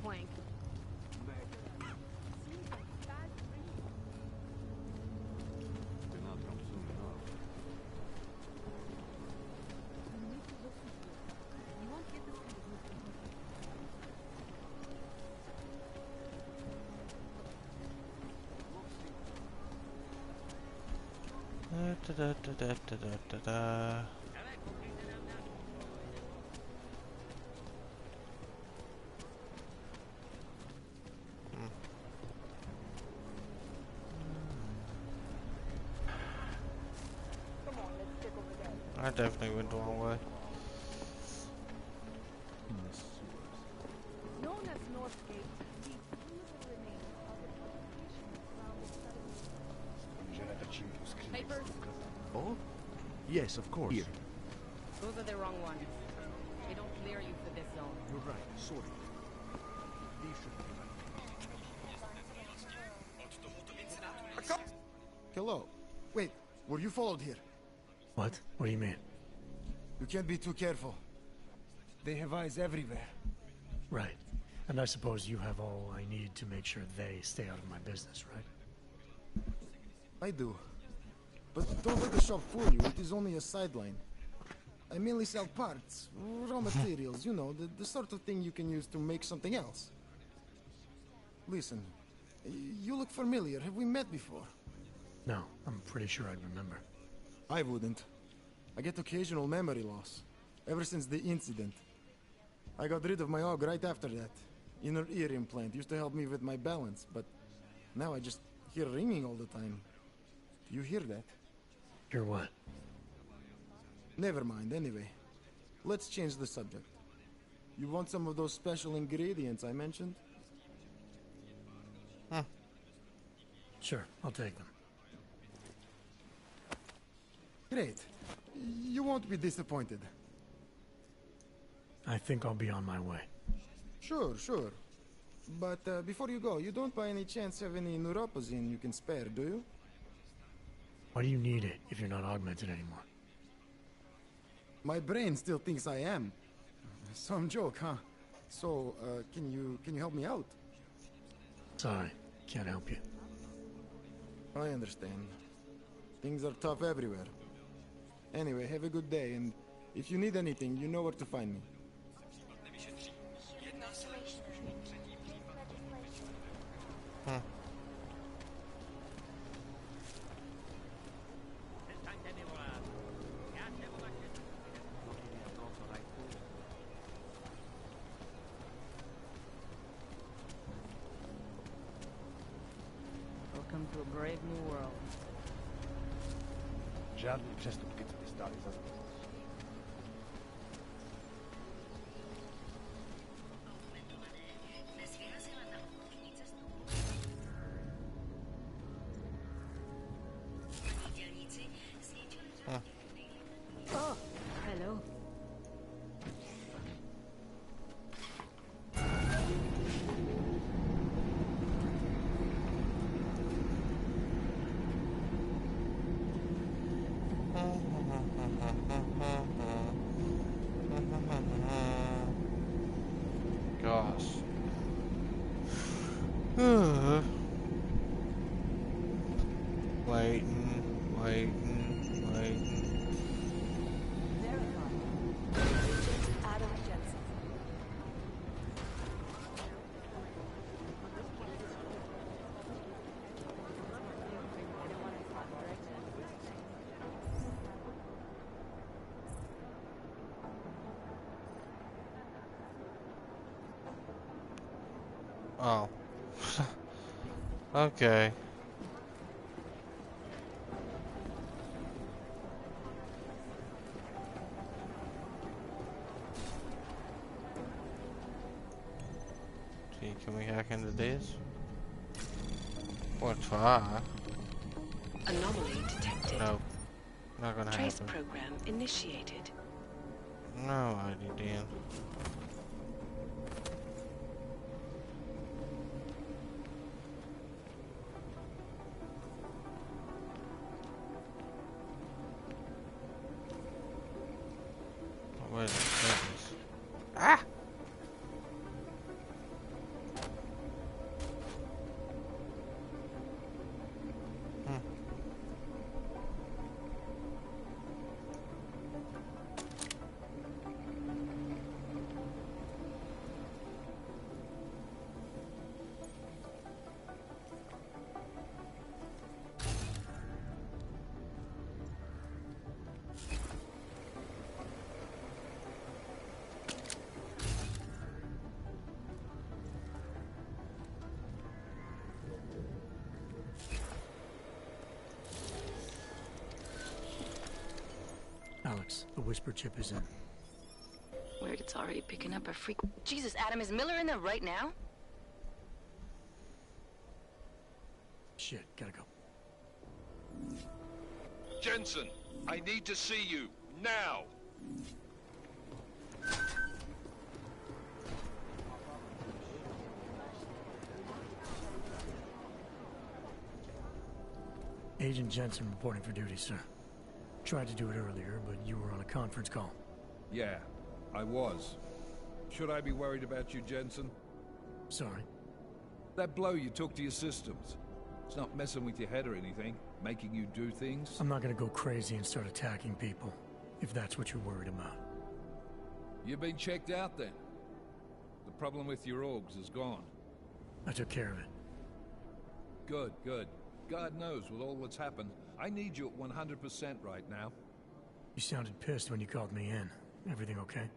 Quank. I definitely went the wrong way. Known as Northgate, these beautiful remains are the fortifications around the Papers? Oh? Yes, of course. Here. Those are the wrong ones. They don't clear you for this zone. You're right. Sorry. These should be... Hello. Wait, were you followed here? What? What do you mean? You can't be too careful. They have eyes everywhere. Right. And I suppose you have all I need to make sure they stay out of my business, right? I do. But don't let the shop fool you, it is only a sideline. I mainly sell parts, raw materials, you know, the sort of thing you can use to make something else. Listen, you look familiar. Have we met before? No, I'm pretty sure I'd remember. I wouldn't. I get occasional memory loss, ever since the incident. I got rid of my AUG right after that. Inner ear implant used to help me with my balance, but now I just hear ringing all the time. Do you hear that? Hear what? Never mind, anyway. Let's change the subject. You want some of those special ingredients I mentioned? Huh. Sure, I'll take them. Great. You won't be disappointed. I think I'll be on my way. Sure, sure. But before you go, you don't by any chance have any neuropozyne you can spare, do you? Why do you need it if you're not augmented anymore? My brain still thinks I am. Some joke, huh? So, can you help me out? Sorry, can't help you. I understand. Things are tough everywhere. Anyway, have a good day, and if you need anything, you know where to find me. Huh. Welcome to a brave new world. Žádný přestupky, co ty stály za zbyt. Oh, hello. Gosh. Waiting. Adam Jensen. Oh. Okay. See, can we hack into this? What try? Anomaly detected. No. Not gonna Trace happen. program initiated. No, I didn't. Where's the goodness? Ah! Alex. The whisper chip is in. Weird, it's already picking up a freak. Jesus, Adam, is Miller in there right now? Shit, gotta go. Jensen, I need to see you, now! Agent Jensen reporting for duty, sir. Tried to do it earlier, but you were on a conference call. Yeah, I was. Should I be worried about you, Jensen? Sorry. That blow you took to your systems. It's not messing with your head or anything, making you do things. I'm not gonna go crazy and start attacking people, if that's what you're worried about. You've been checked out then. The problem with your orgs is gone. I took care of it. Good, good. God knows with all that's happened, I need you at 100% right now. You sounded pissed when you called me in. Everything okay?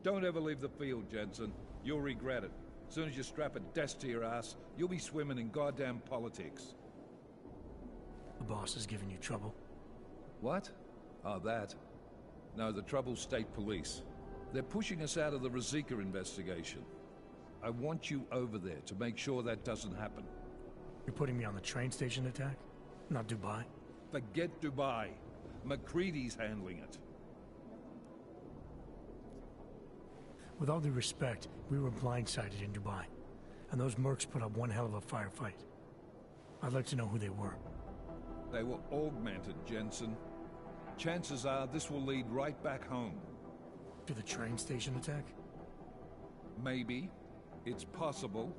Don't ever leave the field, Jensen. You'll regret it. As soon as you strap a desk to your ass, you'll be swimming in goddamn politics. The boss is giving you trouble? What? Oh, that. No, the trouble's state police. They're pushing us out of the Rosika investigation. I want you over there to make sure that doesn't happen. You're putting me on the train station attack? Not Dubai? Forget Dubai. McCready's handling it. With all due respect, we were blindsided in Dubai. And those mercs put up one hell of a firefight. I'd like to know who they were. They were augmented, Jensen. Chances are this will lead right back home. To the train station attack? Maybe. It's possible.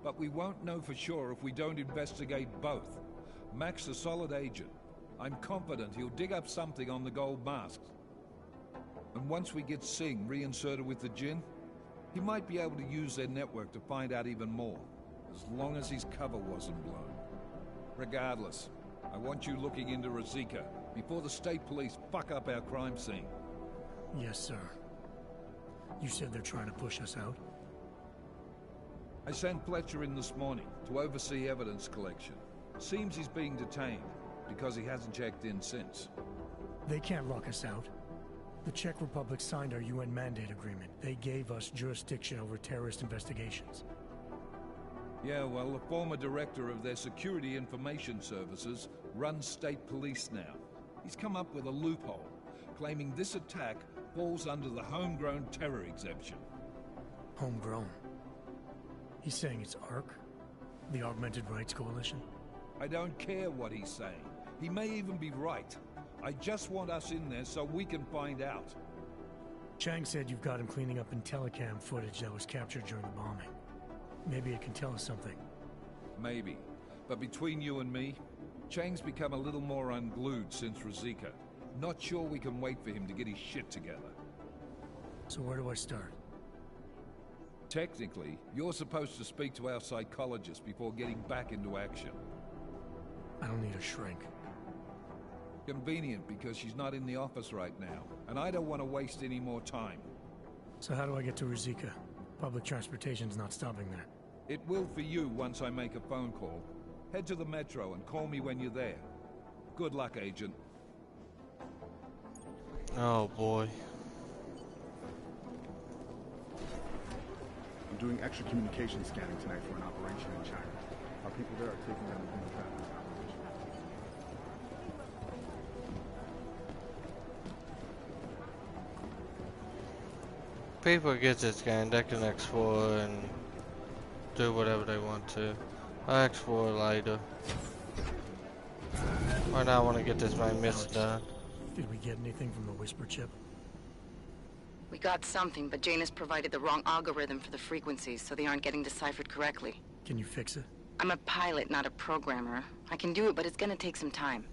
But we won't know for sure if we don't investigate both. Mac's a solid agent. I'm confident he'll dig up something on the gold masks. And once we get Singh reinserted with the Jinn, he might be able to use their network to find out even more, as long as his cover wasn't blown. Regardless, I want you looking into Rosika before the state police fuck up our crime scene. Yes, sir. You said they're trying to push us out? I sent Fletcher in this morning to oversee evidence collection. Seems he's being detained, because he hasn't checked in since. They can't lock us out. The Czech Republic signed our UN mandate agreement. They gave us jurisdiction over terrorist investigations. Yeah, well, the former director of their security information services runs state police now. He's come up with a loophole, claiming this attack falls under the homegrown terror exemption. Homegrown? He's saying it's ARC? The Augmented Rights Coalition? I don't care what he's saying. He may even be right. I just want us in there so we can find out. Chang said you've got him cleaning up Intellicam footage that was captured during the bombing. Maybe it can tell us something. Maybe. But between you and me, Chang's become a little more unglued since Rosika. Not sure we can wait for him to get his shit together. So where do I start? Technically, you're supposed to speak to our psychologist before getting back into action. I don't need a shrink. Convenient because she's not in the office right now, and I don't want to waste any more time. So how do I get to Rosika? Public transportation's not stopping there. It will for you once I make a phone call. Head to the metro and call me when you're there. Good luck, Agent. Oh boy. I'm doing extra communication scanning tonight for an operation in China. Our people there are taking down the human trafficking operation. People get this game, they can explore and do whatever they want to. I'll explore later. Right now I want to get this main mission done. Did we get anything from the whisper chip? We got something, but Jane has provided the wrong algorithm for the frequencies, so they aren't getting deciphered correctly. Can you fix it? I'm a pilot, not a programmer. I can do it, but it's gonna take some time.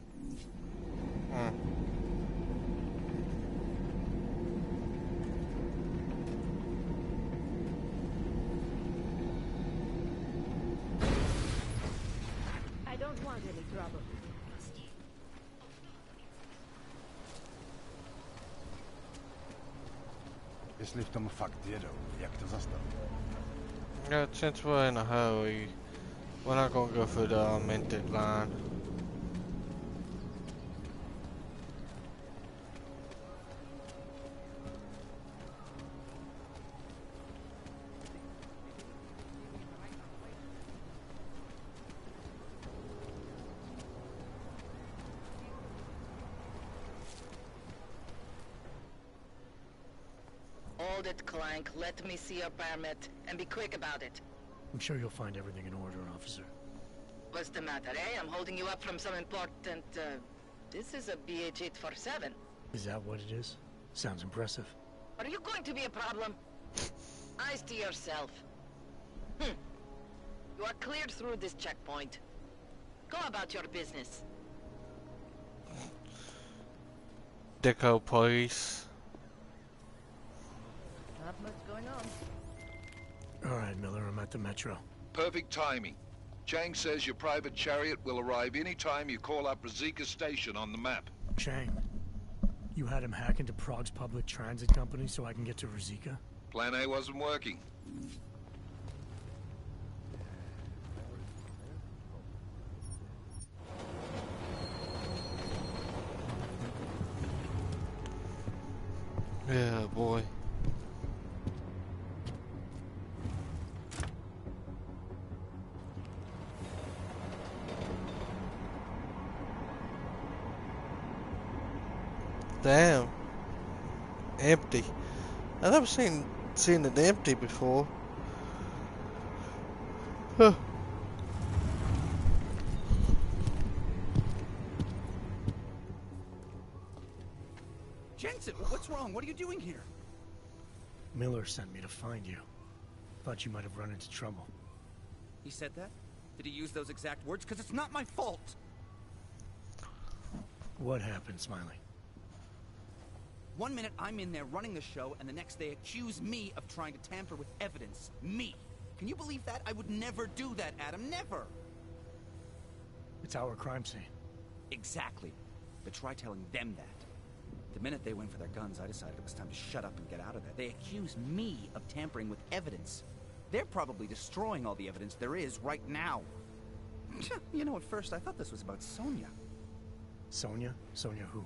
I don't want any trouble. Если в том факт дерева, як to zastav? Yeah, since we're in a hurry, we're not gonna go through the augmented line. it, Clank. Let me see your permit, and be quick about it. I'm sure you'll find everything in order, officer. What's the matter, eh? I'm holding you up from some important, This is a BH-847. Is that what it is? Sounds impressive. Are you going to be a problem? Eyes to yourself. You are cleared through this checkpoint. Go about your business. Deco police. Not much going on. All right, Miller, I'm at the Metro. Perfect timing. Chang says your private chariot will arrive any time you call up Rizika Station on the map. Chang, you had him hack into Prague's public transit company so I can get to Rizika? Plan A wasn't working. Yeah, boy. Damn. Empty. I've never seen it empty before. Huh. Jensen, what's wrong? What are you doing here? Miller sent me to find you. Thought you might have run into trouble. He said that? Did he use those exact words? Because it's not my fault. What happened, Smiley? 1 minute I'm in there running the show, and the next they accuse me of trying to tamper with evidence. Me. Can you believe that? I would never do that, Adam. Never. It's our crime scene. Exactly. But try telling them that. The minute they went for their guns, I decided it was time to shut up and get out of there. They accuse me of tampering with evidence. They're probably destroying all the evidence there is right now. You know, at first I thought this was about Sonia. Sonia? Sonia who?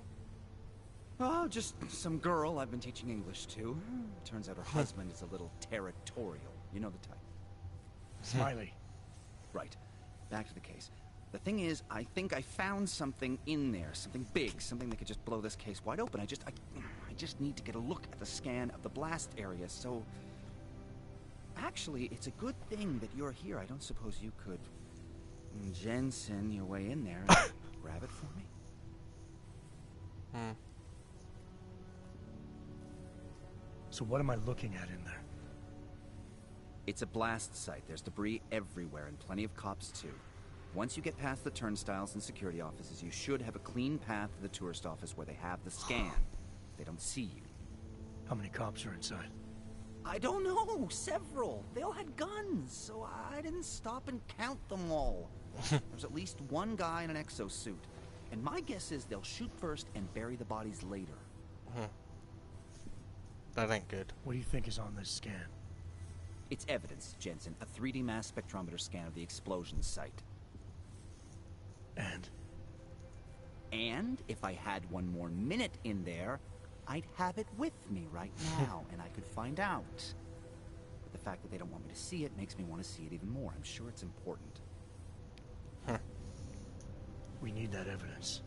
Oh, just some girl I've been teaching English to. Turns out her husband is a little territorial. You know the type. Smiley. Right. Back to the case. The thing is, I think I found something in there. Something big. Something that could just blow this case wide open. I just need to get a look at the scan of the blast area, so... Actually, it's a good thing that you're here. I don't suppose you could... Jensen your way in there and grab it for me? So what am I looking at in there? It's a blast site. There's debris everywhere and plenty of cops too. Once you get past the turnstiles and security offices, you should have a clean path to the tourist office where they have the scan. They don't see you. How many cops are inside? I don't know. Several. They all had guns, so I didn't stop and count them all. There's at least one guy in an exosuit. And my guess is they'll shoot first and bury the bodies later. That ain't good. What do you think is on this scan? It's evidence, Jensen. A 3D mass spectrometer scan of the explosion site. And if I had one more minute in there, I'd have it with me right now, and I could find out. But the fact that they don't want me to see it makes me want to see it even more. I'm sure it's important. We need that evidence.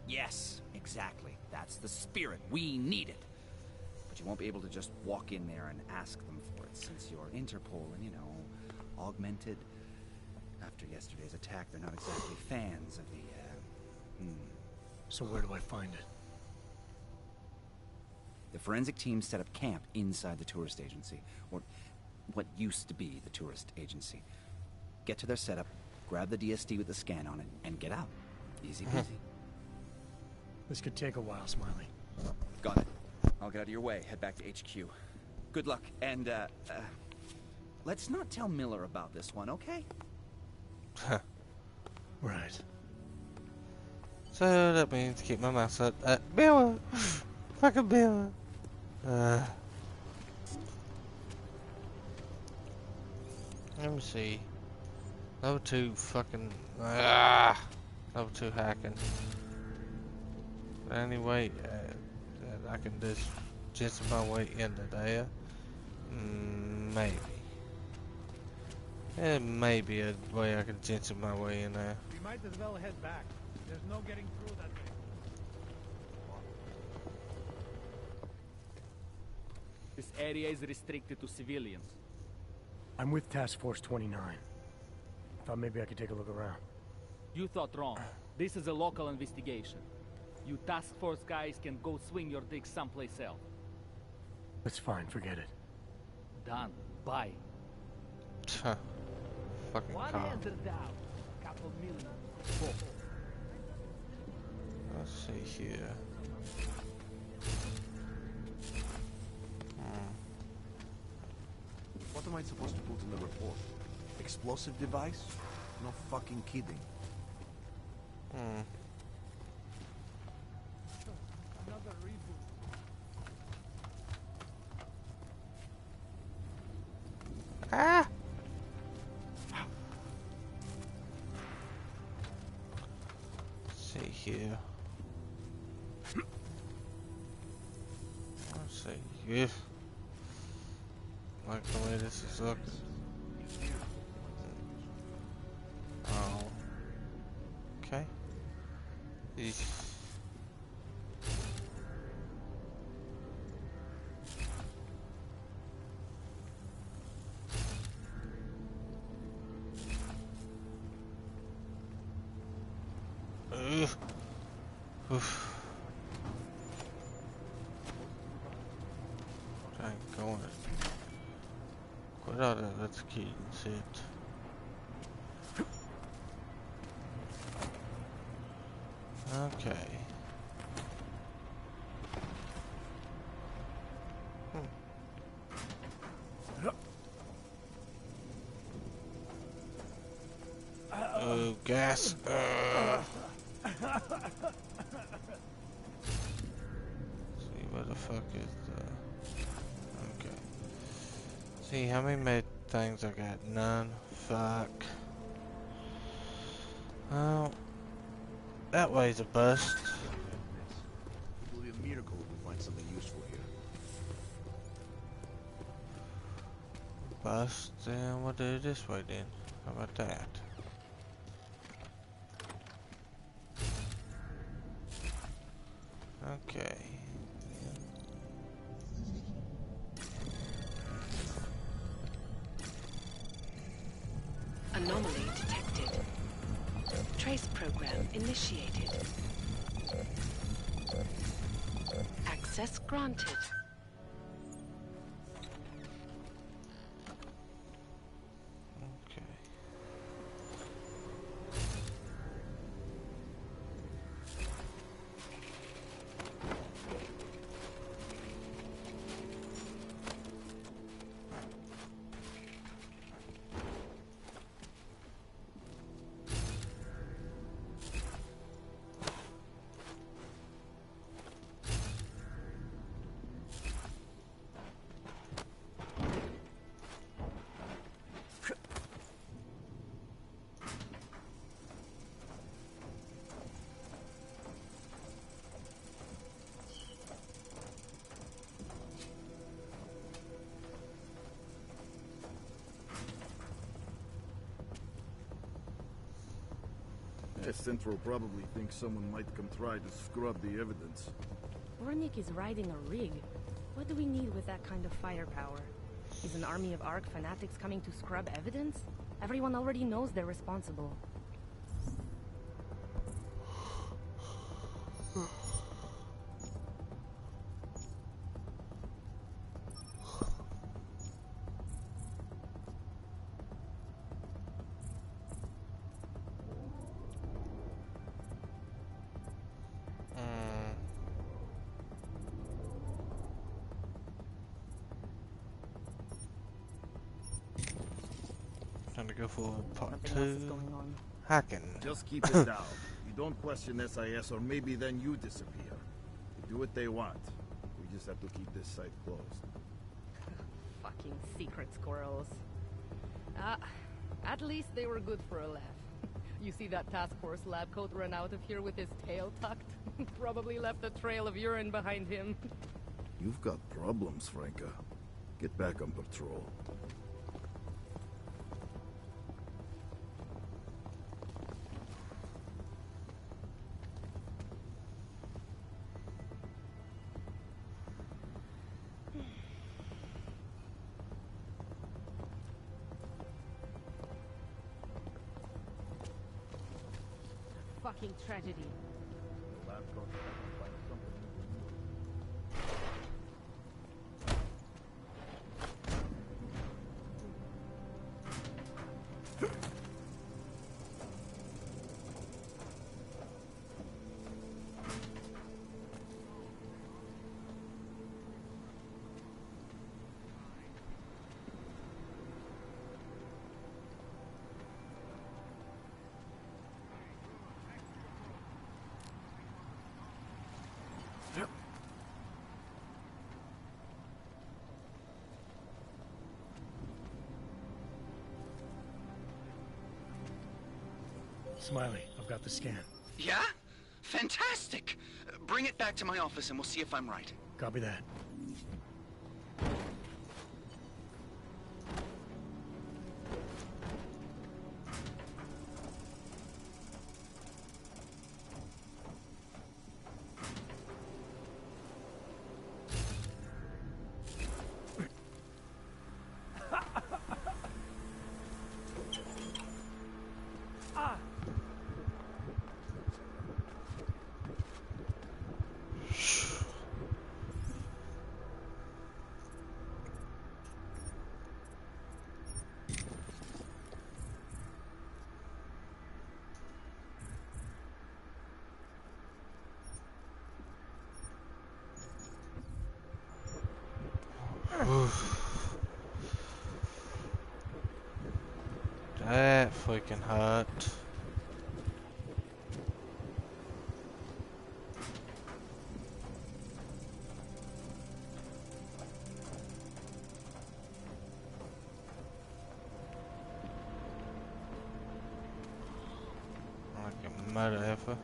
Yes, exactly. That's the spirit. We need it. But you won't be able to just walk in there and ask them for it, since you're Interpol and, you know, augmented. After yesterday's attack, they're not exactly fans of the, So where do I find it? The forensic team set up camp inside the tourist agency, or what used to be the tourist agency. Get to their setup, grab the DSD with the scan on it, and get out. Easy peasy. This could take a while, Smiley. Got it. I'll get out of your way, head back to HQ. Good luck, and, let's not tell Miller about this one, okay? Right. So that means keep my mouth shut. Miller! Fucking Miller! Let me see. Level 2 fucking... Level 2 hacking. Anyway, I can just jitsu my way into there. Maybe. There may be a way I can jitsu my way in there. We might as well head back. There's no getting through that way. This area is restricted to civilians. I'm with Task Force 29. Thought maybe I could take a look around. You thought wrong. This is a local investigation. You task force guys can go swing your dick someplace else. That's fine, forget it. Done. Bye. Fucking One car. enter down. Couple million. Let's see here. What am I supposed to put in the report? Explosive device? No fucking kidding. Another reboot. Ah! Let's see here. Let's see here. Like the way this is looking. Oh. Okay. Eesh. Oof. Trying going. Quit out of that's key and sit. Okay. Oh, gas. See, where the fuck is the... Okay. See, how many made things I got? None. Fuck. Well, that way's a bust. It will be a miracle if we find something useful here. Bust, then we'll do it this way then. How about that? Okay. Anomaly detected. Trace program initiated. Access granted. Okay. Central probably thinks someone might come try to scrub the evidence. Ornik is riding a rig. What do we need with that kind of firepower? Is an army of Ark fanatics coming to scrub evidence? Everyone already knows they're responsible. Time to go for part Nothing else is 2. going on. Hacking. Just keep it down. You don't question SIS, or maybe then you disappear. They do what they want. We just have to keep this site closed. Fucking secret squirrels. At least they were good for a laugh. You see that task force lab coat run out of here with his tail tucked? Probably left a trail of urine behind him. You've got problems, Franca. Get back on patrol. fucking tragedy. The lab coat will find something new. Smiley, I've got the scan. Yeah? Fantastic! Bring it back to my office and we'll see if I'm right. Copy that. That fucking hurt. Like a mother effer.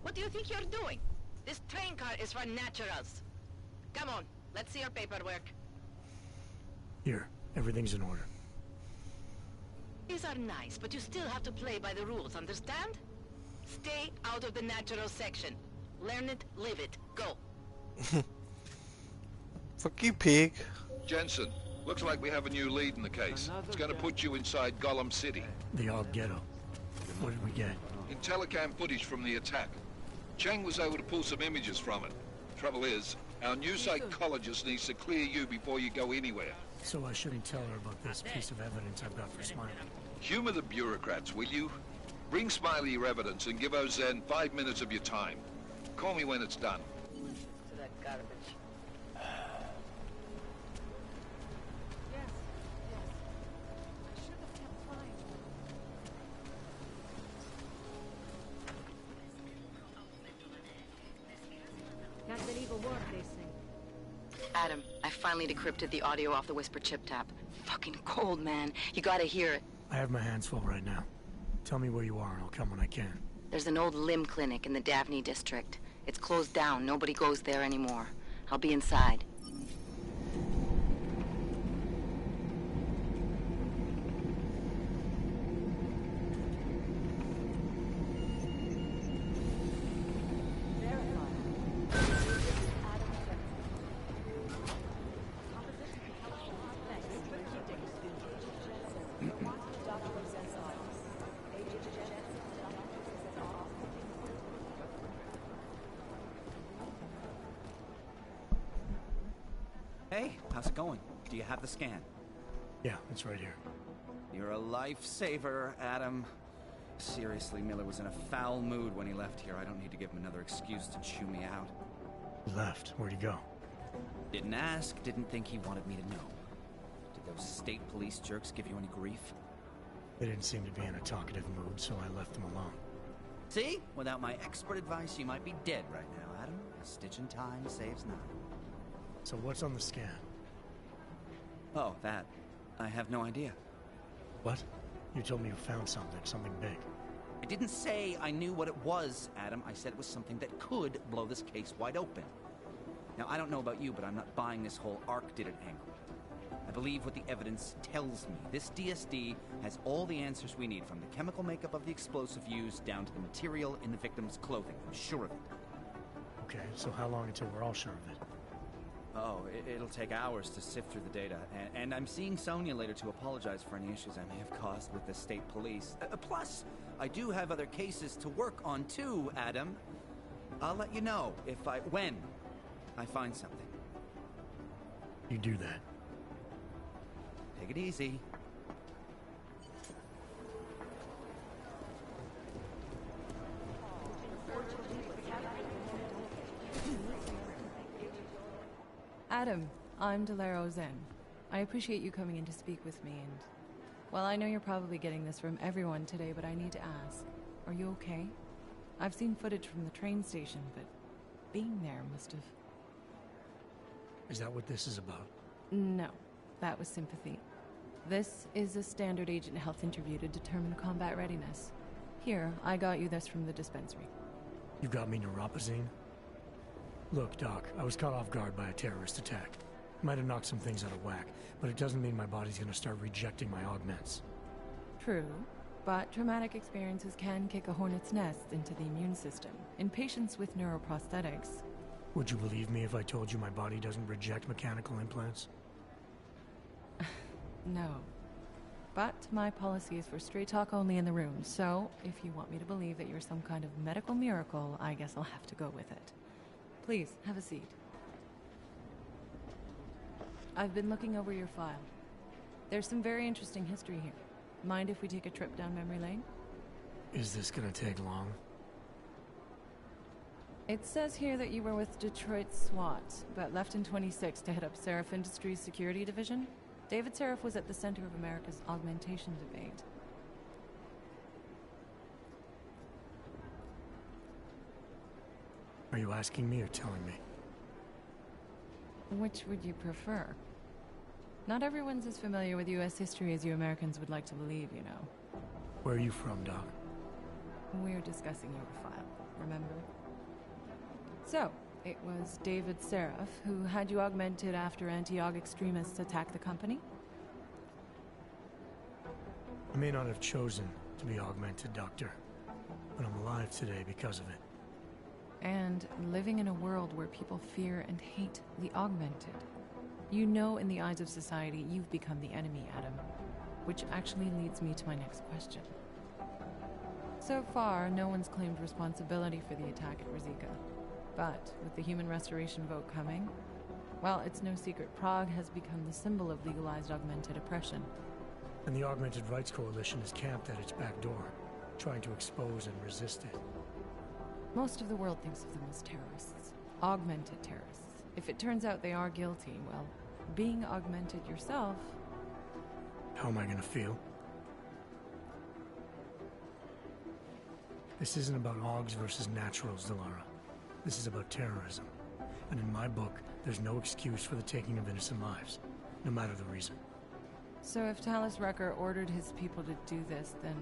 What do you think you're doing? This train car is for naturals. Come on, let's see your paperwork. Here, everything's in order. These are nice, but you still have to play by the rules, understand? Stay out of the natural section. Learn it, live it. Go. Fuck you, pig. Jensen, looks like we have a new lead in the case. It's going to put you inside Gollum City. The Og Ghetto. What did we get? In telecam footage from the attack. Chang was able to pull some images from it. Trouble is, our new psychologist needs to clear you before you go anywhere. So I shouldn't tell her about this piece of evidence I've got for Smiley. Humor the bureaucrats, will you? Bring Smiley your evidence and give Ozan 5 minutes of your time. Call me when it's done. To that garbage. Can't believe a word they say. Adam, I finally decrypted the audio off the Whisper chip tap. Fucking cold, man. You gotta hear it. I have my hands full right now. Tell me where you are and I'll come when I can. There's an old limb clinic in the Daphne district. It's closed down. Nobody goes there anymore. I'll be inside. Hey, how's it going? Do you have the scan? Yeah, it's right here. You're a lifesaver, Adam. Seriously, Miller was in a foul mood when he left here. I don't need to give him another excuse to chew me out. He left. Where'd he go? Didn't ask, didn't think he wanted me to know. Did those state police jerks give you any grief? They didn't seem to be in a talkative mood, so I left them alone. See? Without my expert advice, you might be dead right now, Adam. A stitch in time saves none. So what's on the scan? Oh, that. I have no idea. What? You told me you found something big. I didn't say I knew what it was, Adam. I said it was something that could blow this case wide open. Now, I don't know about you, but I'm not buying this whole Ark did it angle. I believe what the evidence tells me. This DSD has all the answers we need, from the chemical makeup of the explosive used down to the material in the victim's clothing. I'm sure of it. Okay, so how long until we're all sure of it? Oh, it'll take hours to sift through the data, and I'm seeing Sonia later to apologize for any issues I may have caused with the state police. Plus, I do have other cases to work on too, Adam. I'll let you know when I find something. You do that. Take it easy. Adam, I'm Delaro Zen. I appreciate you coming in to speak with me, and... well, I know you're probably getting this from everyone today, but I need to ask. Are you okay? I've seen footage from the train station, but being there must have... Is that what this is about? No, that was sympathy. This is a standard agent health interview to determine combat readiness. Here, I got you this from the dispensary. You got me neuropazine? Look, Doc, I was caught off guard by a terrorist attack. Might have knocked some things out of whack, but it doesn't mean my body's gonna start rejecting my augments. True, but traumatic experiences can kick a hornet's nest into the immune system. In patients with neuroprosthetics... Would you believe me if I told you my body doesn't reject mechanical implants? No. But my policy is for straight talk only in the room, so if you want me to believe that you're some kind of medical miracle, I guess I'll have to go with it. Please, have a seat. I've been looking over your file. There's some very interesting history here. Mind if we take a trip down memory lane? Is this gonna take long? It says here that you were with Detroit SWAT, but left in 26 to head up Seraph Industries' security division. David Seraph was at the center of America's augmentation debate. Are you asking me or telling me? Which would you prefer? Not everyone's as familiar with U.S. history as you Americans would like to believe, you know. Where are you from, Doc? We're discussing your file, remember? So, it was David Seraph who had you augmented after anti-aug extremists attacked the company? I may not have chosen to be augmented, Doctor, but I'm alive today because of it. And living in a world where people fear and hate the augmented. You know, in the eyes of society, you've become the enemy, Adam. Which actually leads me to my next question. So far, no one's claimed responsibility for the attack at Rosika. But with the human restoration vote coming, well, it's no secret Prague has become the symbol of legalized augmented oppression. And the Augmented Rights Coalition is camped at its back door, trying to expose and resist it. Most of the world thinks of them as terrorists. Augmented terrorists. If it turns out they are guilty, well, being augmented yourself... How am I gonna feel? This isn't about Augs versus naturals, Delara. This is about terrorism. And in my book, there's no excuse for the taking of innocent lives, no matter the reason. So if Talus Rucker ordered his people to do this, then...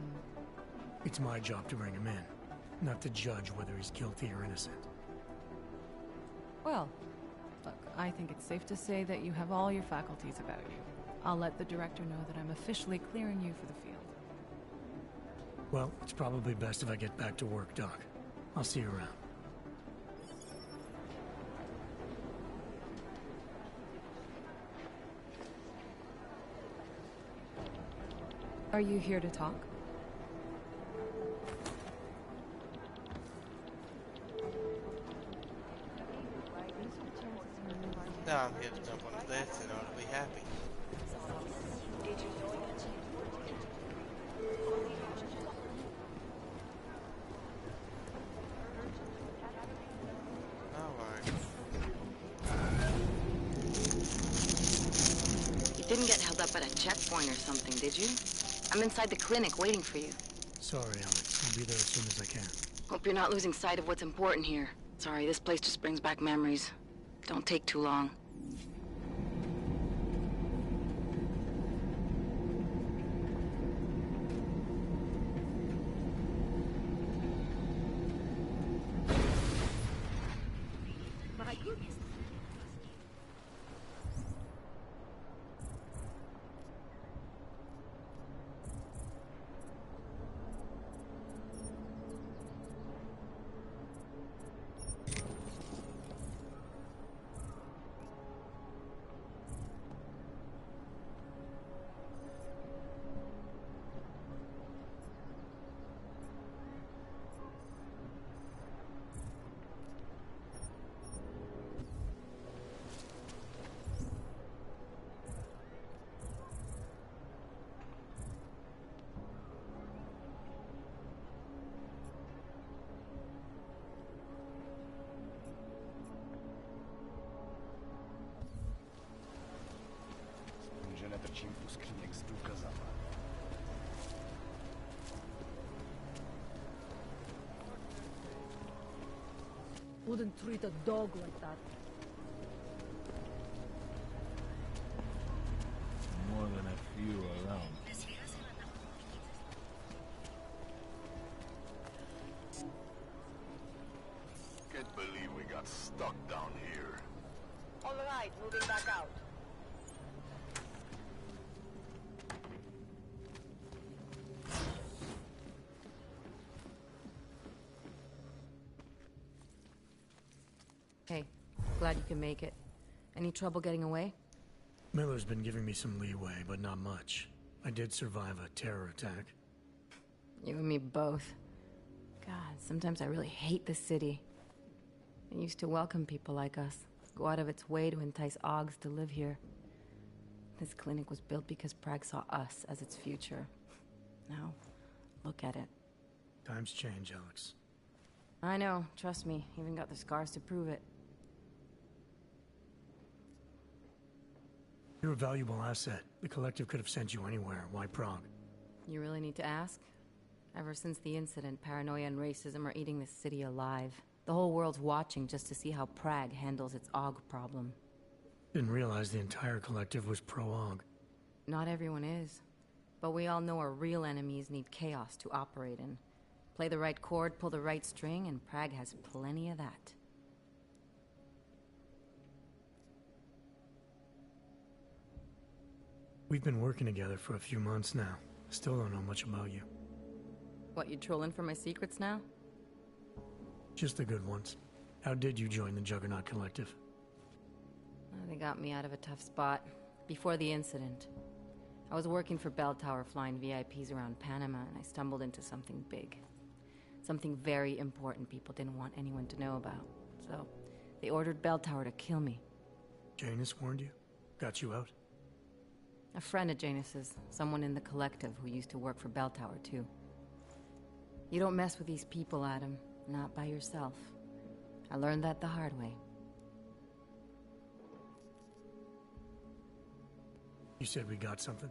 It's my job to bring him in, not to judge whether he's guilty or innocent. Well, look, I think it's safe to say that you have all your faculties about you. I'll let the director know that I'm officially clearing you for the field. Well, it's probably best if I get back to work, Doc. I'll see you around. Are you here to talk? No, I'm here to jump on the desk in order to be happy. Alright. pulled up at a checkpoint or something, did you? I'm inside the clinic waiting for you. Sorry, Alex. I'll be there as soon as I can. Hope you're not losing sight of what's important here. Sorry, this place just brings back memories. Don't take too long. My goodness. Wouldn't treat a dog like that. More than a few around. Can't believe we got stuck down here. All right, moving back out. Hey, glad you can make it. Any trouble getting away? Miller's been giving me some leeway, but not much. I did survive a terror attack. You and me both. God, sometimes I really hate this city. It used to welcome people like us, go out of its way to entice Augs to live here. This clinic was built because Prague saw us as its future. Now, look at it. Times change, Alex. I know, trust me, even got the scars to prove it. You're a valuable asset. The Collective could have sent you anywhere. Why Prague? You really need to ask? Ever since the incident, paranoia and racism are eating this city alive. The whole world's watching just to see how Prague handles its Aug problem. Didn't realize the entire Collective was pro-Aug. Not everyone is. But we all know our real enemies need chaos to operate in. Play the right chord, pull the right string, and Prague has plenty of that. We've been working together for a few months now. Still don't know much about you. What, you trolling for my secrets now? Just the good ones. How did you join the Juggernaut Collective? They got me out of a tough spot. Before the incident. I was working for Bell Tower flying VIPs around Panama, and I stumbled into something big. Something very important people didn't want anyone to know about. So, they ordered Bell Tower to kill me. Janus warned you? Got you out? A friend of Janus's, someone in the Collective who used to work for Bell Tower too. You don't mess with these people, Adam. Not by yourself. I learned that the hard way. You said we got something?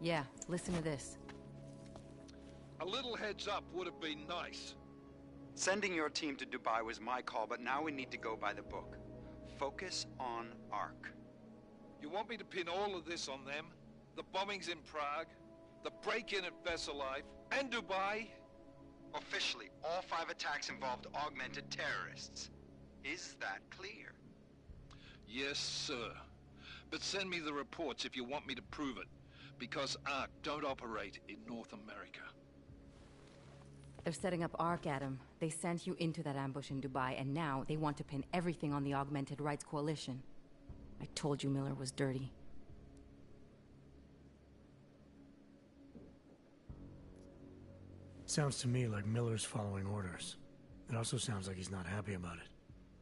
Yeah, listen to this. A little heads up would have been nice. Sending your team to Dubai was my call, but now we need to go by the book. Focus on Ark. You want me to pin all of this on them? The bombings in Prague, the break-in at Vesellive, and Dubai? Officially, all 5 attacks involved augmented terrorists. Is that clear? Yes, sir. But send me the reports if you want me to prove it, because Ark don't operate in North America. They're setting up Ark, Adam. They sent you into that ambush in Dubai, and now they want to pin everything on the Augmented Rights Coalition. I told you Miller was dirty. Sounds to me like Miller's following orders. It also sounds like he's not happy about it.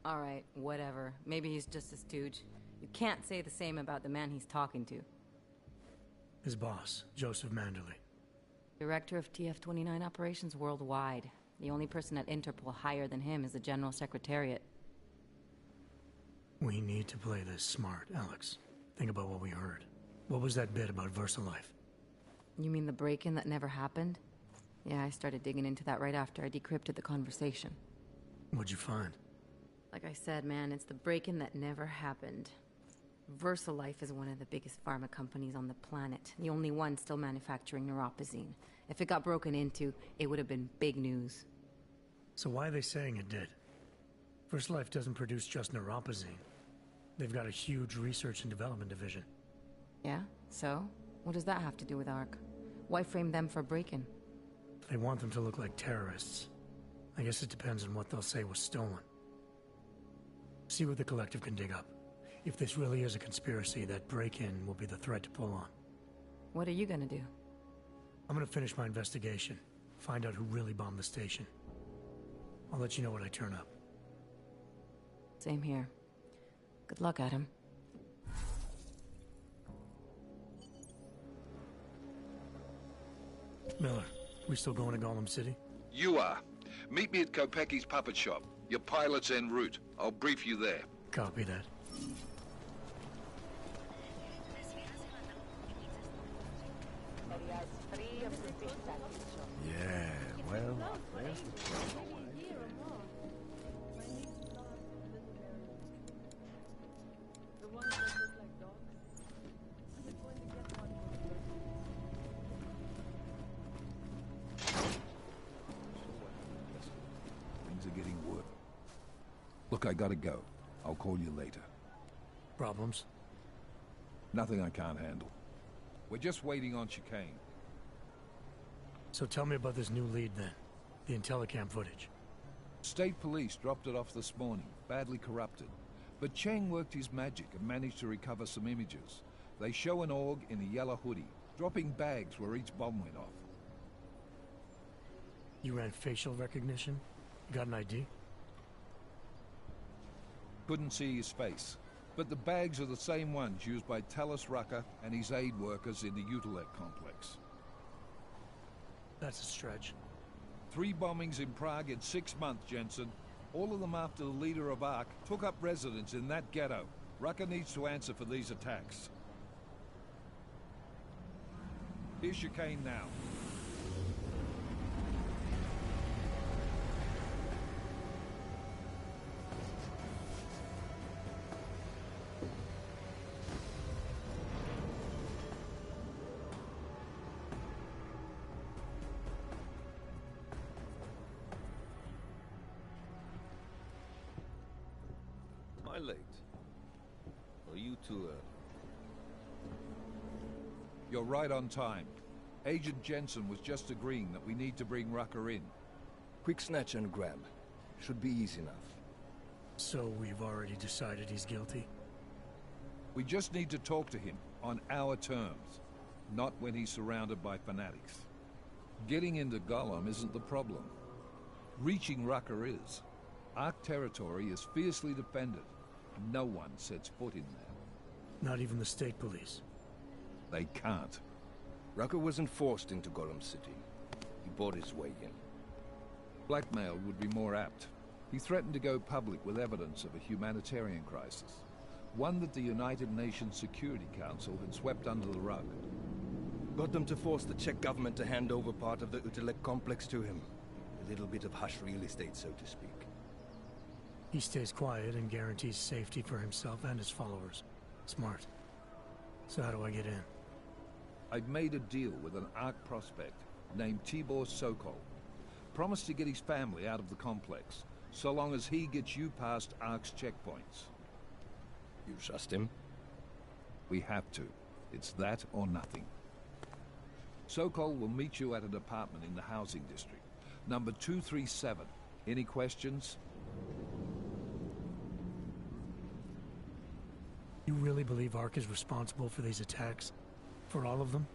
Alright, whatever. Maybe he's just a stooge. You can't say the same about the man he's talking to. His boss, Joseph Manderley. Director of TF-29 operations worldwide. The only person at Interpol higher than him is the General Secretariat. We need to play this smart, Alex. Think about what we heard. What was that bit about VersaLife? You mean the break-in that never happened? Yeah, I started digging into that right after I decrypted the conversation. What'd you find? Like I said, man, it's the break-in that never happened. VersaLife is one of the biggest pharma companies on the planet. The only one still manufacturing neuropozyne. If it got broken into, it would have been big news. So why are they saying it did? VersaLife doesn't produce just neuropozyne. They've got a huge research and development division. Yeah? So? What does that have to do with ARC? Why frame them for break-in? They want them to look like terrorists. I guess it depends on what they'll say was stolen. See what the Collective can dig up. If this really is a conspiracy, that break-in will be the thread to pull on. What are you gonna do? I'm gonna finish my investigation. Find out who really bombed the station. I'll let you know when I turn up. Same here. Good luck, Adam. Miller, we still going to Golem City? You are. Meet me at Kopecki's puppet shop. Your pilot's en route. I'll brief you there. Copy that. Yeah, well, there's the trouble. Things are getting worse. Look, I gotta go. I'll call you later. Problems? Nothing I can't handle. We're just waiting on chicane. So tell me about this new lead then. The Intellicam footage. State police dropped it off this morning, badly corrupted. But Cheng worked his magic and managed to recover some images. They show an org in a yellow hoodie, dropping bags where each bomb went off. You ran facial recognition? You got an ID? Couldn't see his face. But the bags are the same ones used by Talos Rucker and his aid workers in the Utilec complex. That's a stretch. 3 bombings in Prague in 6 months, Jensen. All of them after the leader of ARC took up residence in that ghetto. Rucker needs to answer for these attacks. Here's chicane now. Am I late? Are you too early? You're right on time. Agent Jensen was just agreeing that we need to bring Rucker in. Quick snatch and grab. Should be easy enough. So we've already decided he's guilty? We just need to talk to him on our terms, not when he's surrounded by fanatics. Getting into Golem isn't the problem. Reaching Rucker is. ARC territory is fiercely defended. No one sets foot in there. Not even the state police? They can't. Rucker wasn't forced into Golem City. He bought his way in. Blackmail would be more apt. He threatened to go public with evidence of a humanitarian crisis. One that the United Nations Security Council had swept under the rug. Got them to force the Czech government to hand over part of the Utilec complex to him. A little bit of hush real estate, so to speak. He stays quiet and guarantees safety for himself and his followers. Smart. So how do I get in? I've made a deal with an ARC prospect named Tibor Sokol. Promised to get his family out of the complex, so long as he gets you past ARC's checkpoints. You trust him? We have to. It's that or nothing. Sokol will meet you at an apartment in the housing district. Number 237. Any questions? You really believe ARC is responsible for these attacks? For all of them?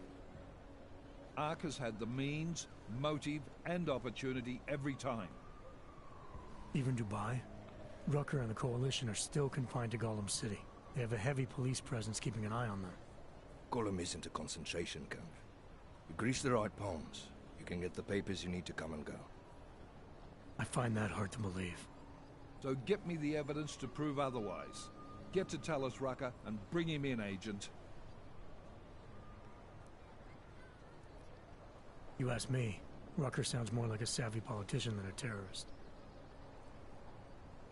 ARC has had the means, motive, and opportunity every time. Even Dubai? Rucker and the Coalition are still confined to Golem City. They have a heavy police presence keeping an eye on them. Golem isn't a concentration camp. You grease the right palms, you can get the papers you need to come and go. I find that hard to believe. So get me the evidence to prove otherwise. Get to Talos Rucker and bring him in, Agent. You ask me, Rucker sounds more like a savvy politician than a terrorist.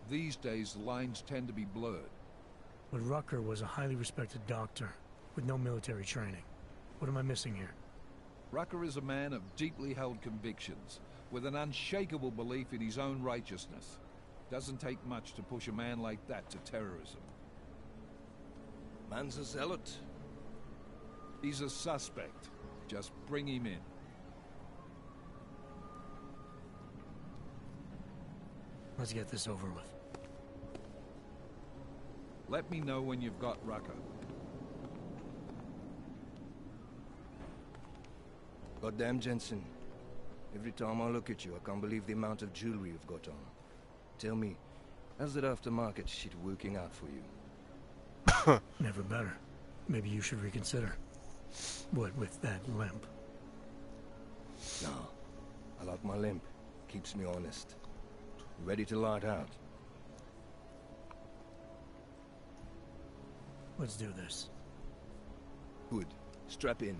These days, the lines tend to be blurred. But Rucker was a highly respected doctor, with no military training. What am I missing here? Rucker is a man of deeply held convictions, with an unshakable belief in his own righteousness. Doesn't take much to push a man like that to terrorism. Man's a zealot. He's a suspect. Just bring him in. Let's get this over with. Let me know when you've got Rucker. Goddamn, Jensen. Every time I look at you, I can't believe the amount of jewelry you've got on. Tell me, how's that aftermarket shit working out for you? Never better. Maybe you should reconsider. What with that limp? No. I like my limp. Keeps me honest. Ready to light out. Let's do this. Good. Strap in.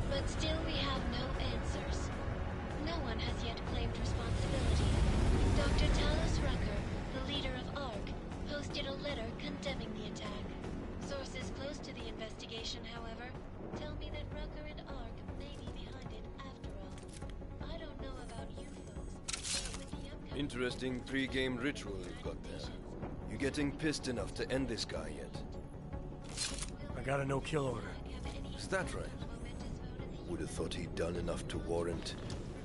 But still we have no answers. No one has yet claimed responsibility. Dr. Talos Rucker, the leader of ARC, posted a letter condemning the attack. Sources close to the investigation, however, tell me that Rucker and ARC may be behind it after all. I don't know about you folks, but with the upcoming... Interesting pre-game ritual you've got there. You getting pissed enough to end this guy yet? I got a no-kill order. Is that right? Would have thought he'd done enough to warrant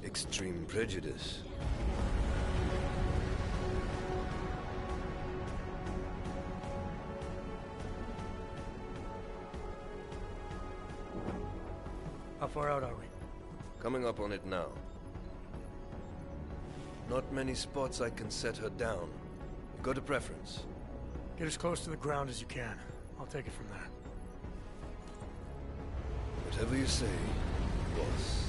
extreme prejudice. How far out are we? Coming up on it now. Not many spots I can set her down. You got a preference? Get as close to the ground as you can. I'll take it from there. Whatever you say, boss.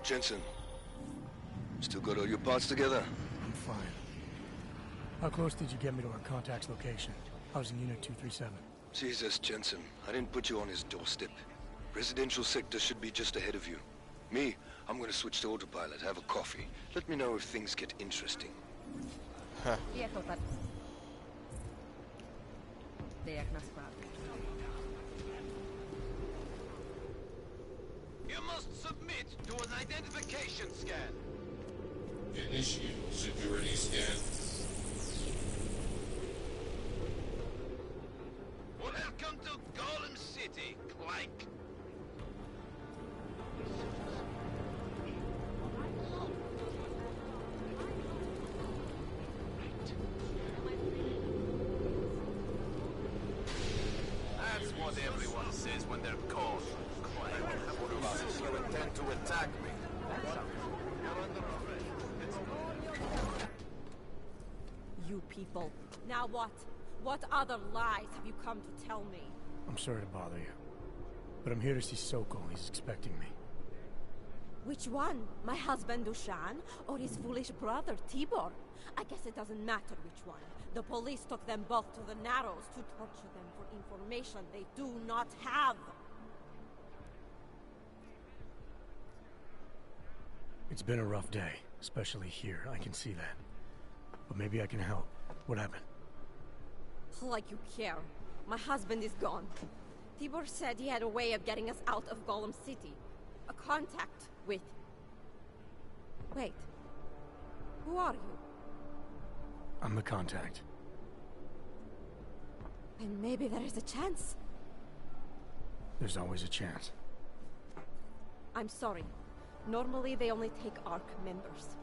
Jensen, still got all your parts together? I'm fine. How close did you get me to our contact's location? I was in Unit 237. Jesus, Jensen, I didn't put you on his doorstep. Residential sector should be just ahead of you. Me, I'm gonna switch to autopilot, have a coffee. Let me know if things get interesting. You must submit to an identification scan. Initiate security scan. Welcome to Golem City, Clank. That's what everyone says when they're called. You intend to attack me. You people. Now what? What other lies have you come to tell me? I'm sorry to bother you. But I'm here to see Sokol. He's expecting me. Which one? My husband Dushan or his foolish brother Tibor? I guess it doesn't matter which one. The police took them both to the Narrows to torture them for information they do not have. It's been a rough day, especially here. I can see that. But maybe I can help. What happened? Like you care. My husband is gone. Tibor said he had a way of getting us out of Golem City. A contact with... Wait. Who are you? I'm the contact. And maybe there is a chance. There's always a chance. I'm sorry. Normally they only take ARC members.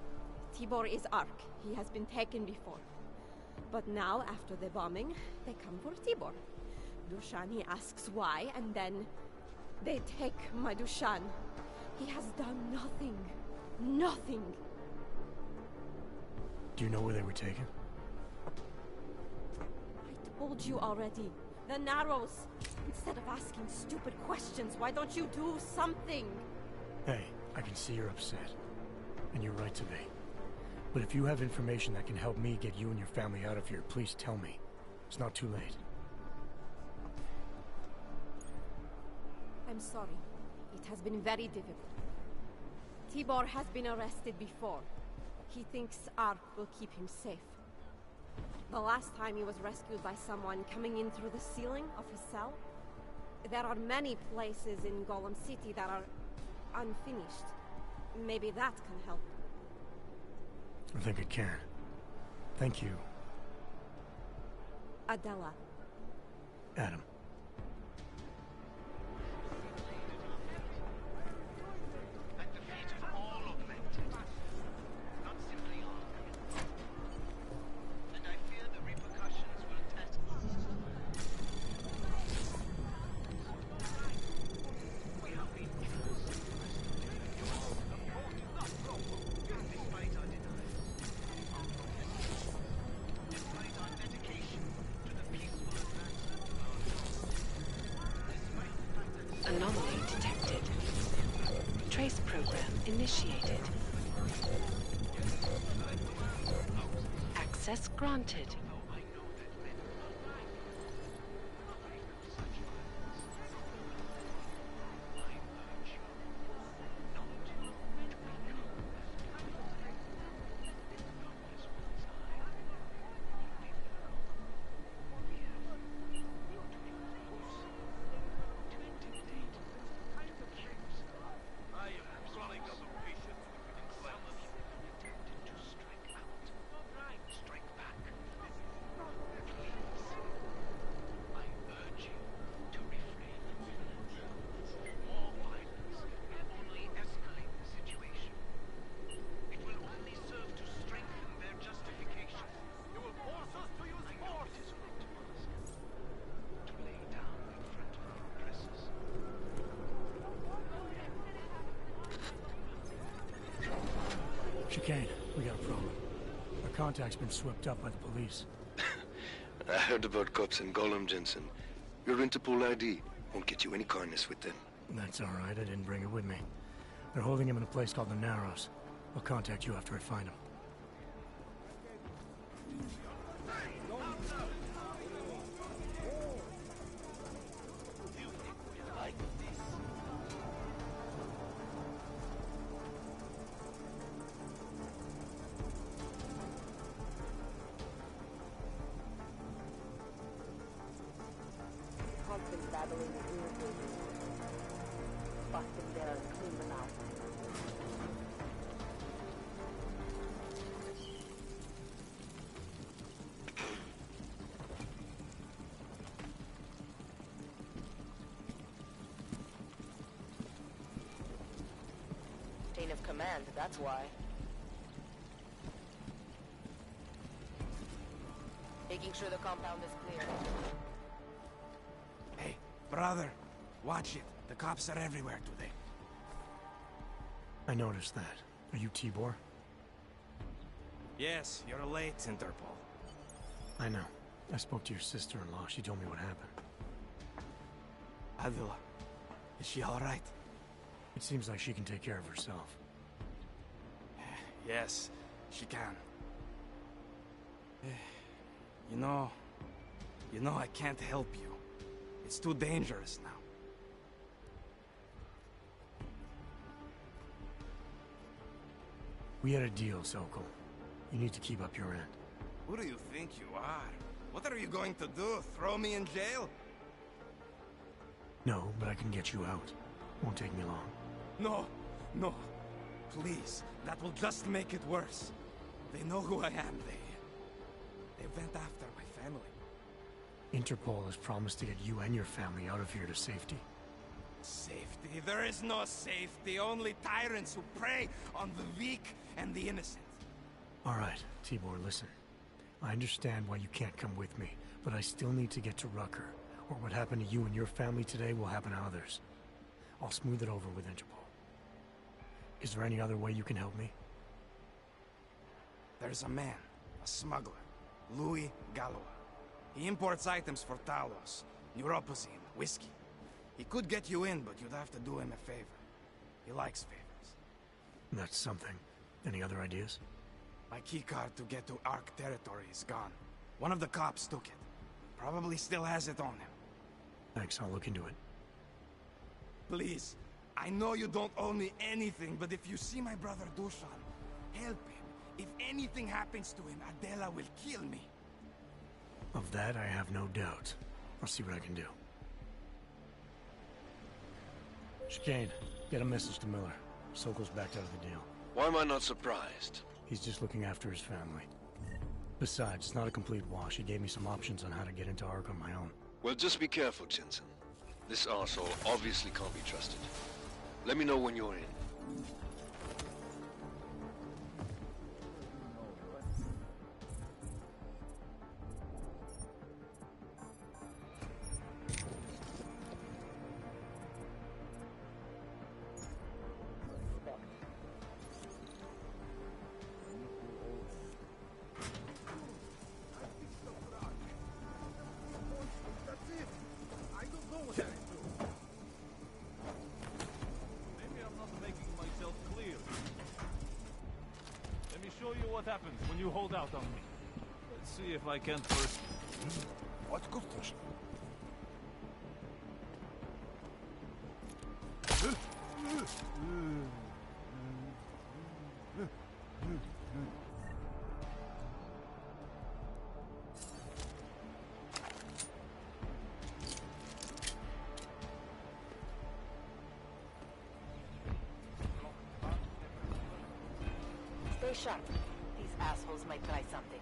Tibor is ARC. He has been taken before. But now, after the bombing, they come for Tibor. Dushani asks why, and then they take my Dushan. He has done nothing. Nothing. Do you know where they were taken? I told you already. The Narrows. Instead of asking stupid questions, why don't you do something? Hey, I can see you're upset. And you're right to be. But if you have information that can help me get you and your family out of here, please tell me. It's not too late. I'm sorry. It has been very difficult. Tibor has been arrested before. He thinks ARC will keep him safe. The last time he was rescued by someone coming in through the ceiling of his cell. There are many places in Golem City that are unfinished. Maybe that can help. I think it can. Thank you, Adela. Adam. Anomaly detected. Trace program initiated. Access granted. Chicane, we got a problem. Our contact's been swept up by the police. I heard about cops in Golem, Jensen. Your Interpol ID won't get you any kindness with them. That's all right, I didn't bring it with me. They're holding him in a place called the Narrows. I'll contact you after I find him. Constant battling and irritating. Bust him there and clean them out. Chain of command, that's why. Making sure the compound is clear. Hey, brother, watch it. The cops are everywhere today. I noticed that. Are you Tibor? Yes, you're late, Interpol. I know. I spoke to your sister-in-law. She told me what happened. Adela, is she all right? It seems like she can take care of herself. Yes, she can. You know I can't help you. It's too dangerous now. We had a deal, Sokol. You need to keep up your end. Who do you think you are? What are you going to do? Throw me in jail? No, but I can get you out. Won't take me long. No, no. Please, that will just make it worse. They know who I am. They went after my family. Interpol has promised to get you and your family out of here to safety. safety. There is no safety. Only tyrants who prey on the weak and the innocent. All right, Tibor, listen. I understand why you can't come with me, but I still need to get to Rucker, or what happened to you and your family today will happen to others. I'll smooth it over with Interpol. Is there any other way you can help me? There's a man, a smuggler, Louis Gallois. He imports items for Talos, neuropozyne, whiskey. He could get you in, but you'd have to do him a favor. He likes favors. That's something. Any other ideas? My keycard to get to Ark territory is gone. One of the cops took it. Probably still has it on him. Thanks, I'll look into it. Please, I know you don't owe me anything, but if you see my brother Dusan, help him. If anything happens to him, Adela will kill me. Of that, I have no doubt. I'll see what I can do. Chicane, get a message to Miller. Sokol's backed out of the deal. Why am I not surprised? He's just looking after his family. Besides, it's not a complete wash. He gave me some options on how to get into Ark on my own. Well, just be careful, Jensen. This arsehole obviously can't be trusted. Let me know when you're in. What happens when you hold out on me? Let's see if I can't first. What good touch? Stay sharp. These assholes might try something.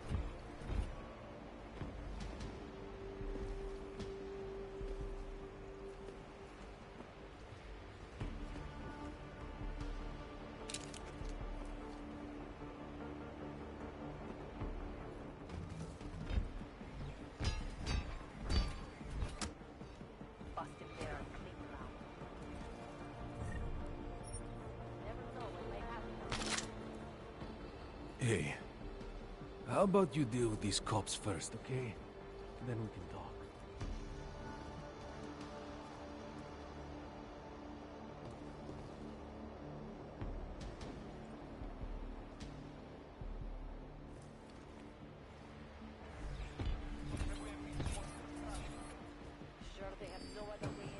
Bust him there and clean him out. Never know when they happen. Hey, how about you deal with these cops first, okay? Then we can talk. Sure they have no other way in.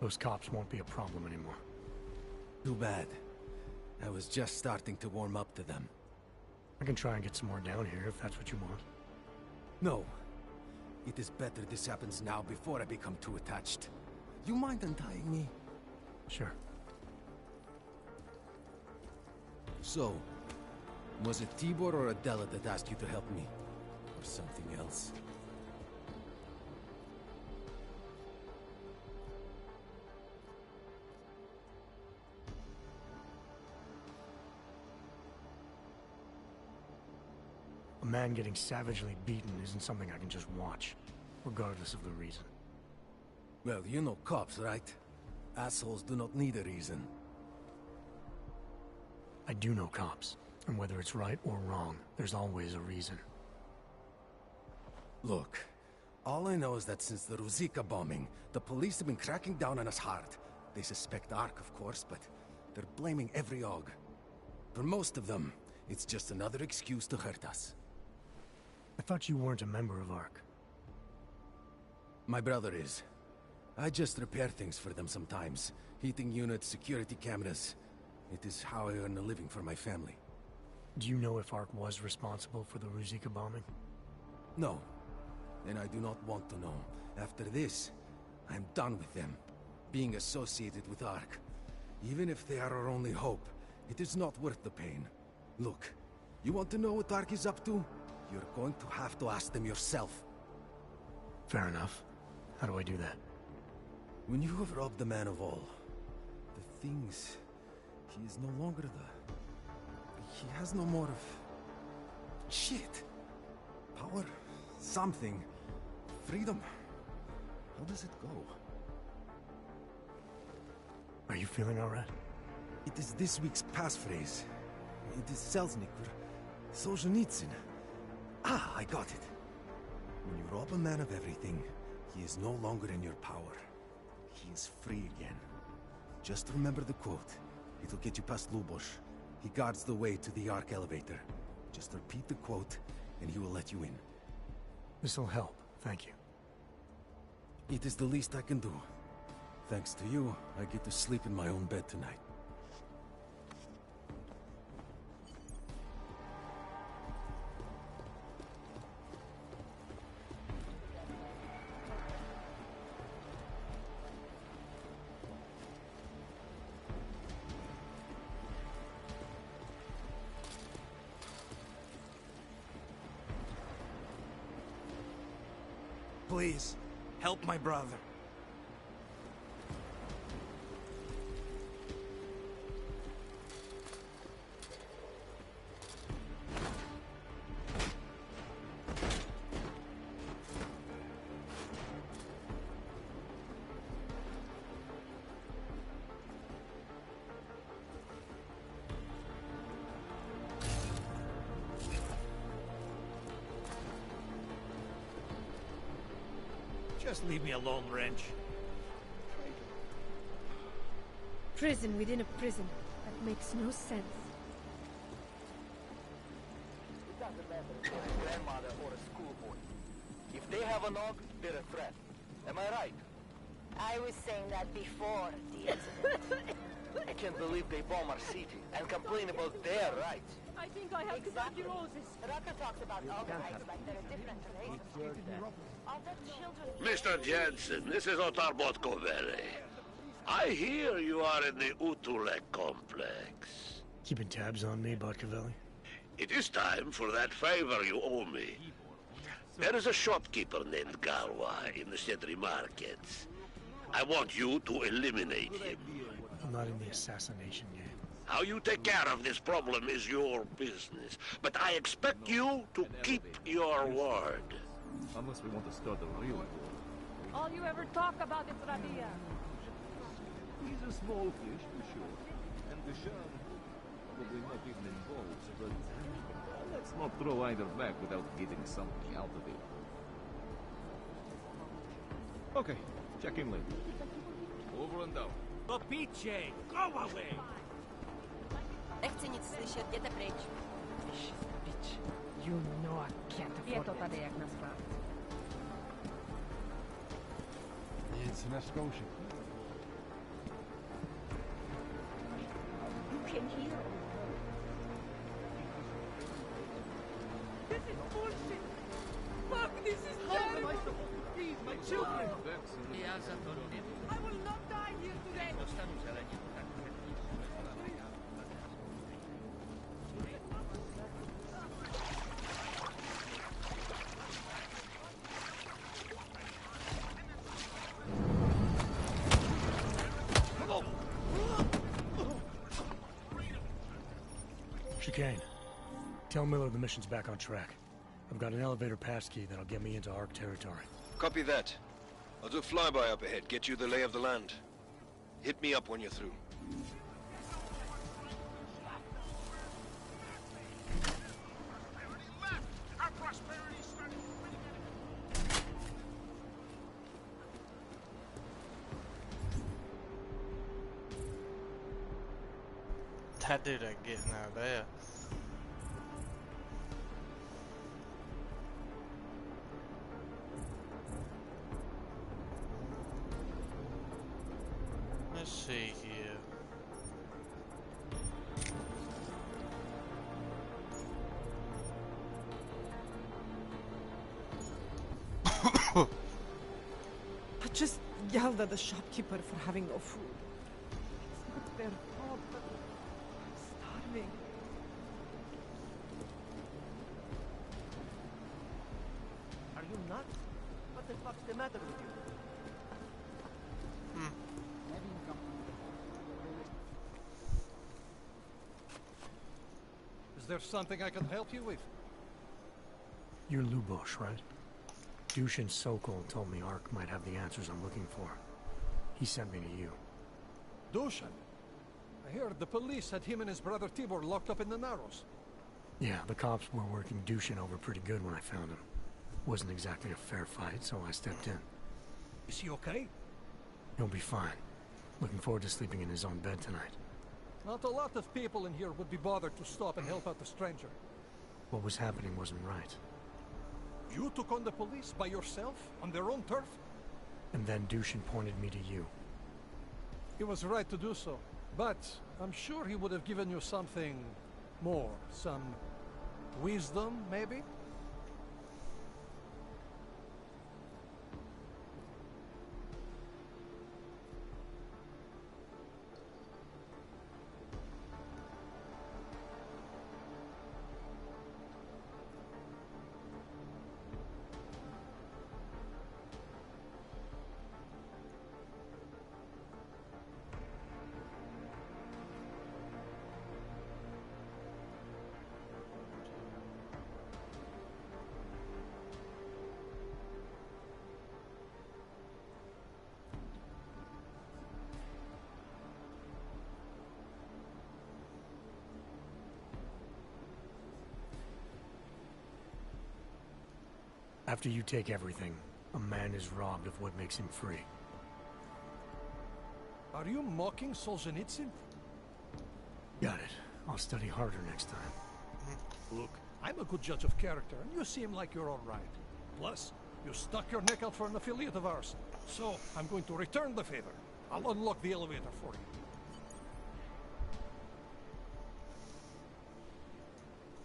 Those cops won't be a problem anymore. Too bad. I was just starting to warm up to them. I can try and get some more down here if that's what you want. No. It is better this happens now before I become too attached. You mind untying me? Sure. So, was it Tibor or Adela that asked you to help me? Or something else? A man getting savagely beaten isn't something I can just watch, regardless of the reason. Well, you know cops, right? Assholes do not need a reason. I do know cops, and whether it's right or wrong, there's always a reason. Look, all I know is that since the Ruzicka bombing, the police have been cracking down on us hard. They suspect Ark, of course, but they're blaming every AUG. For most of them, it's just another excuse to hurt us. I thought you weren't a member of Ark. My brother is. I just repair things for them sometimes. Heating units, security cameras. It is how I earn a living for my family. Do you know if Ark was responsible for the Ruzicka bombing? No. And I do not want to know. After this, I'm done with them. Being associated with Ark. Even if they are our only hope, it is not worth the pain. Look, you want to know what Ark is up to? You're going to have to ask them yourself. Fair enough. How do I do that? When you have robbed the man of all, the things... He is no longer the... He has no more of... Shit! Power? Something. Freedom. How does it go? Are you feeling alright? It is this week's passphrase. It is Selznick or Solzhenitsyn. Ah, I got it. When you rob a man of everything, he is no longer in your power. He is free again. Just remember the quote. It'll get you past Lubosh. He guards the way to the Ark elevator. Just repeat the quote, and he will let you in. This'll help, thank you. It is the least I can do. Thanks to you, I get to sleep in my own bed tonight. Please, help my brother. Just leave me alone, Wrench. Prison within a prison. That makes no sense. It doesn't matter if it's a grandmother or a schoolboy. If they have an AUG, they're a threat. Am I right? I was saying that before the incident. I can't believe they bomb our city and complain about their rights. I think I have tuberculosis. Rucker talks about all the rights like they're a different race. Other children... Mr. Jensen, this is Otar Botkovere. I hear you are in the Utulek complex. Keeping tabs on me, Botkovelli? It is time for that favor you owe me. There is a shopkeeper named Galwa in the Sedri markets. I want you to eliminate him. I'm not in the assassination game. How you take care of this problem is your business, but I expect you to keep your word. Unless we want to start the real war. All you ever talk about is Radia. He's a small fish, for sure. And the Shah probably not even involved, but let's not throw either back without getting something out of it. Okay, check in later. Over and out. Попичей! Go away! Nechci nic slyšet, jděte pryč. Bitch. You know I can't afford to tady jak nás Nic neskoušet. Chicane. Tell Miller the mission's back on track. I've got an elevator passkey that'll get me into ARC territory. Copy that. I'll do a flyby up ahead, get you the lay of the land. Hit me up when you're through. That dude ain't getting out of there. Let's see here. I just yelled at the shopkeeper for having no food. It's not their fault, but I'm starving. Are you nuts? What the fuck's the matter with you? Is there something I can help you with? You're Lubosh, right? Dushin Sokol told me ARC might have the answers I'm looking for. He sent me to you. Dushan? I heard the police had him and his brother Tibor locked up in the Narrows. Yeah, the cops were working Dushin over pretty good when I found him. Wasn't exactly a fair fight, so I stepped in. Is he okay? He'll be fine. Looking forward to sleeping in his own bed tonight. Not a lot of people in here would be bothered to stop and help out the stranger. What was happening wasn't right. You took on the police by yourself, on their own turf? And then Dushin pointed me to you. He was right to do so. But I'm sure he would have given you something more. Some wisdom, maybe? After you take everything, a man is robbed of what makes him free. Are you mocking Solzhenitsyn? Got it. I'll study harder next time. Look, I'm a good judge of character, and you seem like you're all right. Plus, you stuck your neck out for an affiliate of ours. So, I'm going to return the favor. I'll unlock the elevator for you.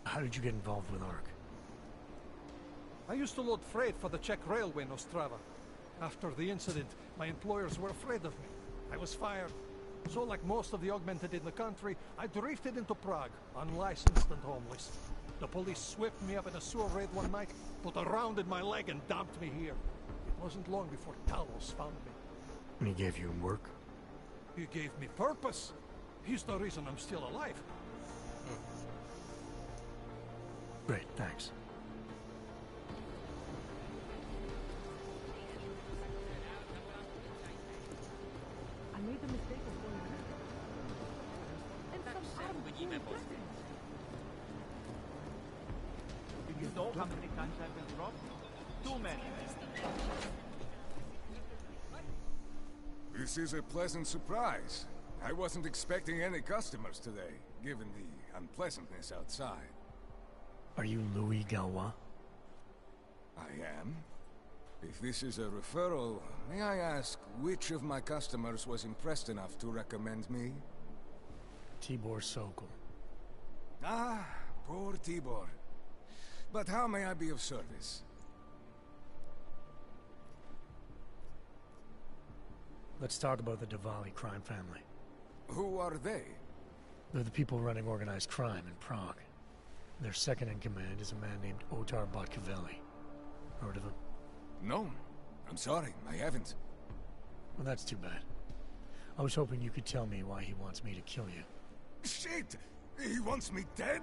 How did you get involved with ARC? I used to load freight for the Czech railway in Ostrava. After the incident, my employers were afraid of me. I was fired. So, like most of the augmented in the country, I drifted into Prague, unlicensed and homeless. The police swept me up in a sewer raid one night, put a round in my leg and dumped me here. It wasn't long before Talos found me. And he gave you work? He gave me purpose. He's the reason I'm still alive. Great, thanks. I made the mistake of going back. And some armed fool Do you know how many times I've been robbed? Too many. This is a pleasant surprise. I wasn't expecting any customers today, given the unpleasantness outside. Are you Louis Galois? I am. If this is a referral, may I ask which of my customers was impressed enough to recommend me? Tibor Sokol. Ah, poor Tibor. But how may I be of service? Let's talk about the Diwali crime family. Who are they? They're the people running organized crime in Prague. Their second in command is a man named Otar Botkavelli. Heard of him? No. I'm sorry, I haven't. Well, that's too bad. I was hoping you could tell me why he wants me to kill you. Shit! He wants me dead?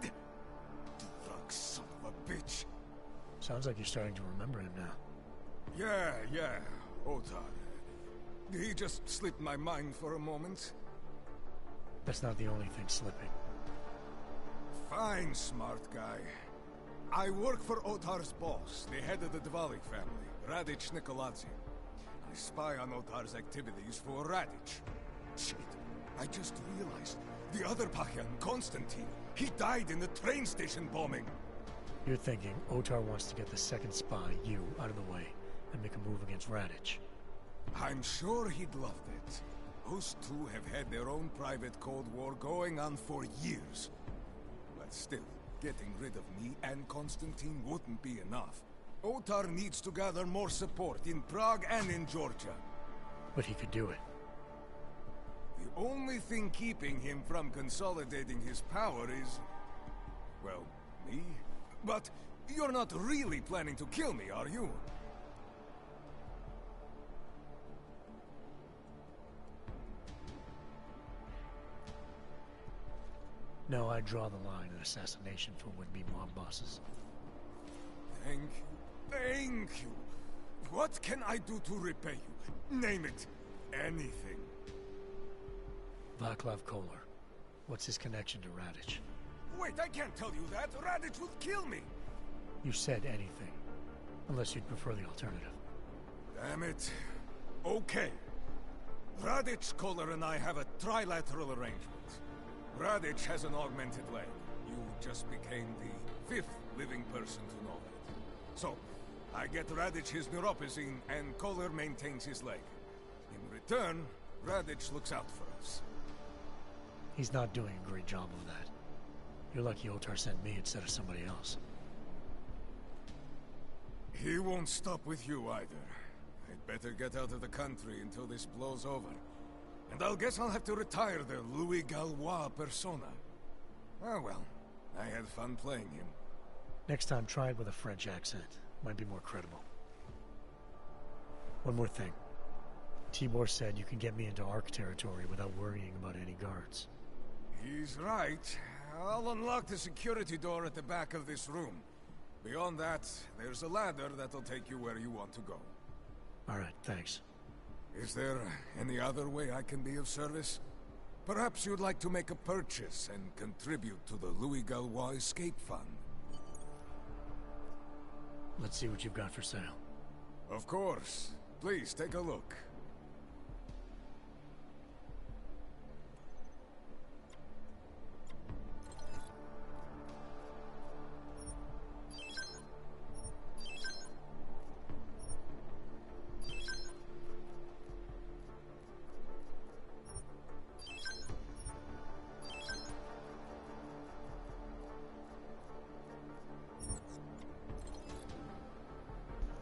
Drunk son of a bitch. Sounds like you're starting to remember him now. Yeah, Otar. He just slipped my mind for a moment. That's not the only thing slipping. Fine, smart guy. I work for Otar's boss, the head of the Dvali family, Radic Nikoladze. I spy on Otar's activities for Radic. Shit, I just realized the other Pachyan, Konstantin, he died in the train station bombing. You're thinking Otar wants to get the second spy, you, out of the way, and make a move against Radic. I'm sure he'd love it. Those two have had their own private Cold War going on for years. But still, getting rid of me and Konstantin wouldn't be enough. Otar needs to gather more support in Prague and in Georgia. But he could do it. The only thing keeping him from consolidating his power is... well, me? But you're not really planning to kill me, are you? No, I draw the line at assassination for would-be mob bosses. Thank you. Thank you. What can I do to repay you? Name it. Anything. Vaclav Kolar. What's his connection to Radic? Wait, I can't tell you that. Radic would kill me. You said anything. Unless you'd prefer the alternative. Damn it. Okay. Radic, Kolar, and I have a trilateral arrangement. Radic has an augmented leg. You just became the 5th living person to know that. So, I get Radic his neuropazine, and Kolar maintains his leg. In return, Radic looks out for us. He's not doing a great job of that. You're lucky Otar sent me instead of somebody else. He won't stop with you either. I'd better get out of the country until this blows over. And I'll guess I'll have to retire the Louis Gallois persona. Oh well, I had fun playing him. Next time, try it with a French accent. Might be more credible. One more thing. Tibor said you can get me into Ark territory without worrying about any guards. He's right. I'll unlock the security door at the back of this room. Beyond that, there's a ladder that'll take you where you want to go. Alright, thanks. Is there any other way I can be of service? Perhaps you'd like to make a purchase and contribute to the Louis Gallois Escape Fund. Let's see what you've got for sale. Of course. Please, take a look.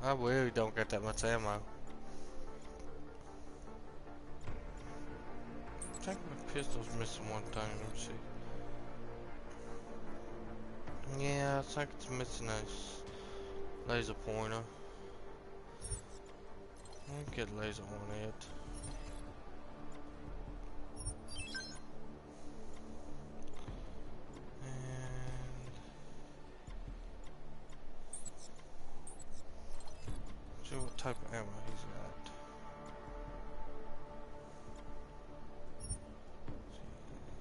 I really don't get that much ammo. I think my pistol's missing one thing, let me see. Yeah, I think it's missing a laser pointer. I'll get laser on it. See what type of ammo he's got.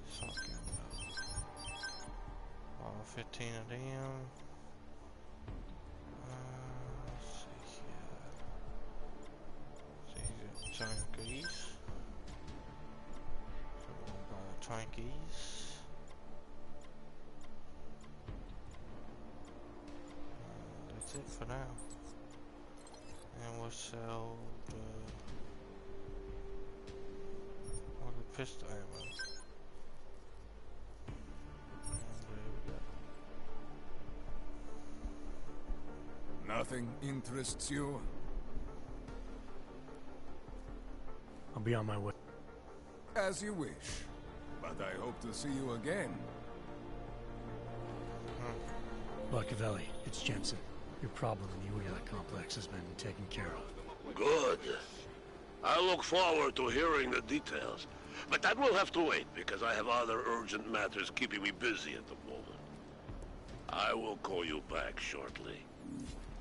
Sock ammo. 15 of them. Let's see here. See, he's got Trankies. So we'll buy Trankies. That's it for now. And we'll sell all the pistol ammo. And there we go. Nothing interests you? I'll be on my way. As you wish. But I hope to see you again. Machiavelli, it's Jensen. Your problem in the Uyat complex has been taken care of. Good. I look forward to hearing the details. But that will have to wait, because I have other urgent matters keeping me busy at the moment. I will call you back shortly.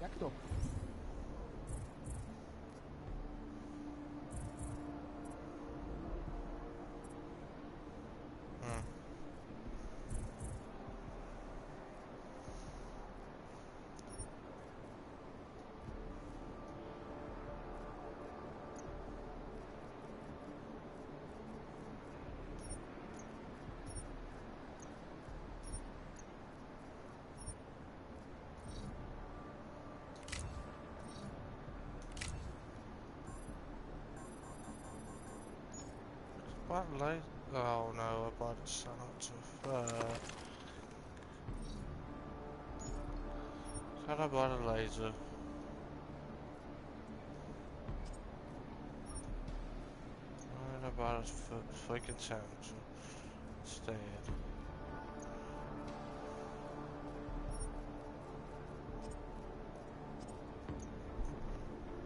Jak to? What light? Oh no, I bought it so not too far. Thought I bought a laser. And I bought a freaking sandwich instead.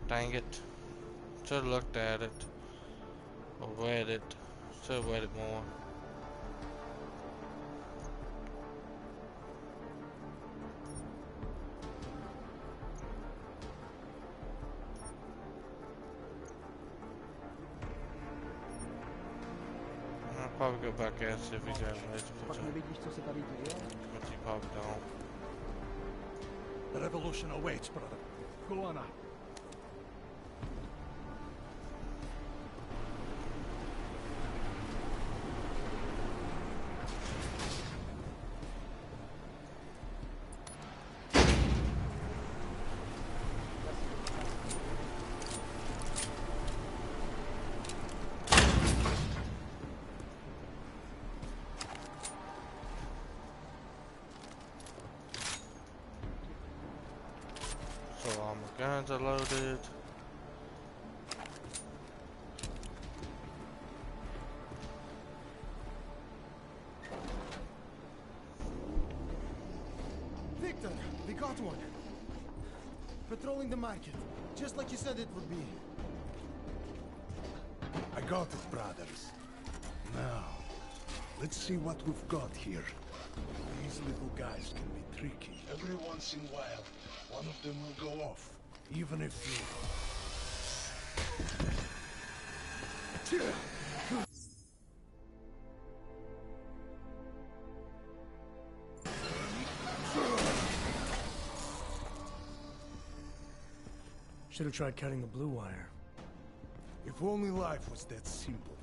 Dang it. Should've looked at it. Or read it. Should've read it more. I'll probably go back and see if he's got a laser Pak nevidíš, co se tady děje? but he probably don't. The revolution awaits, brother. Kolana. So all my guns are loaded. Victor, we got one. Patrolling the market, just like you said it would be. I got it, brothers. Now, let's see what we've got here. These little guys can be tricky. Every once in a while, one of them will go off, even if you... Should have tried cutting the blue wire. If only life was that simple.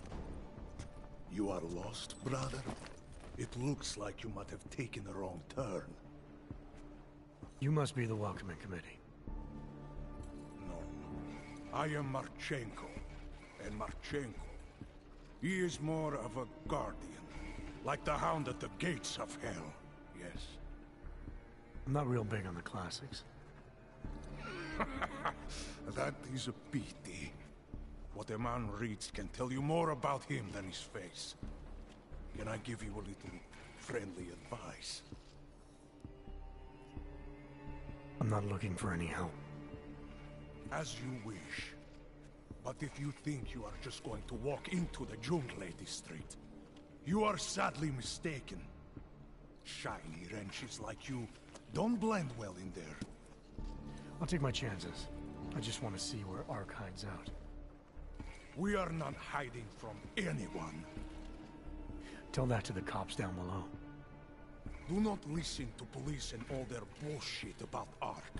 You are lost, brother? It looks like you might have taken a wrong turn. You must be the welcoming committee. No. I am Marchenko. And Marchenko, he is more of a guardian. Like the hound at the gates of hell. Yes. I'm not real big on the classics. That is a pity. What a man reads can tell you more about him than his face. Can I give you a little friendly advice? I'm not looking for any help. As you wish. But if you think you are just going to walk into the Jungle District, you are sadly mistaken. Shiny wrenches like you don't blend well in there. I'll take my chances. I just want to see where Ark hides out. We are not hiding from anyone. Tell that to the cops down below. Do not listen to police and all their bullshit about Ark.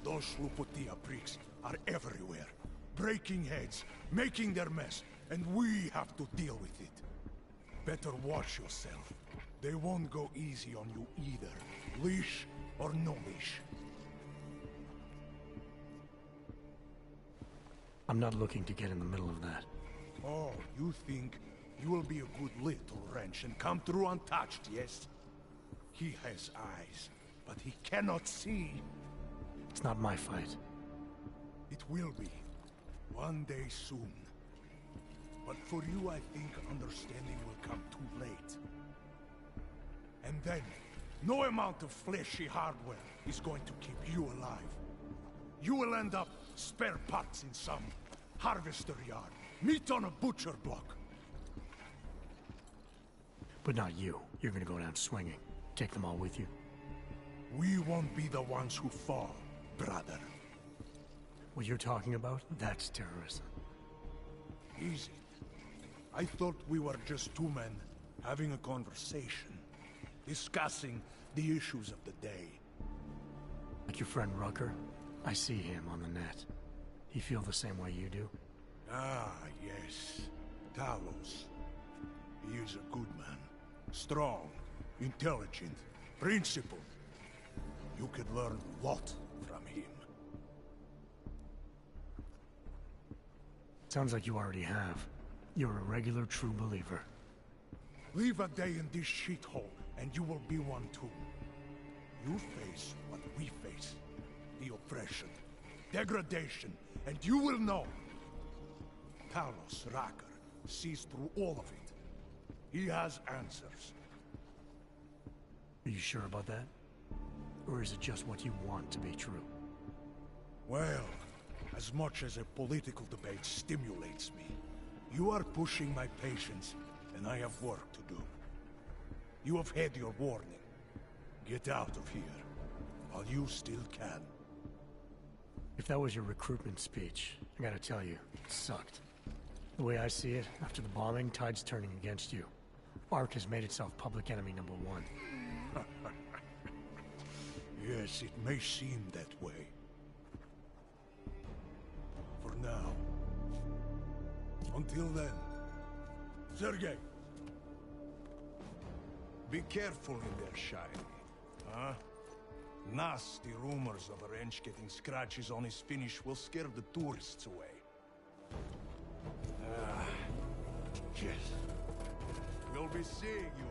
Those Luputia pricks are everywhere. Breaking heads, making their mess, and we have to deal with it. Better watch yourself. They won't go easy on you either. Leash or no leash. I'm not looking to get in the middle of that. Oh, you think you will be a good little wrench and come through untouched, yes? He has eyes, but he cannot see. It's not my fight. It will be. One day soon. But for you, I think understanding will come too late. And then, no amount of fleshy hardware is going to keep you alive. You will end up spare parts in some harvester yard, meat on a butcher block. But not you. You're gonna go down swinging. Take them all with you. We won't be the ones who fall, brother. What you're talking about, that's terrorism. Easy. I thought we were just two men having a conversation, discussing the issues of the day. Like your friend Rucker? I see him on the net. He feel the same way you do? Ah, yes. Talos. He is a good man. Strong, intelligent, principled. You could learn a lot from him. Sounds like you already have. You're a regular true believer. Live a day in this shithole, and you will be one too. You face what we face. The oppression, degradation, and you will know. Talos Rucker sees through all of it. He has answers. Are you sure about that? Or is it just what you want to be true? Well, as much as a political debate stimulates me, you are pushing my patience, and I have work to do. You have had your warning. Get out of here, while you still can. If that was your recruitment speech, I gotta tell you, it sucked. The way I see it, after the bombing, tide's turning against you. ARC has made itself public enemy #1. Yes, it may seem that way. For now. Until then. Sergei! Be careful in there, Shiny. Huh? Nasty rumors of a wrench getting scratches on his finish will scare the tourists away. Ah, yes. We'll be seeing you.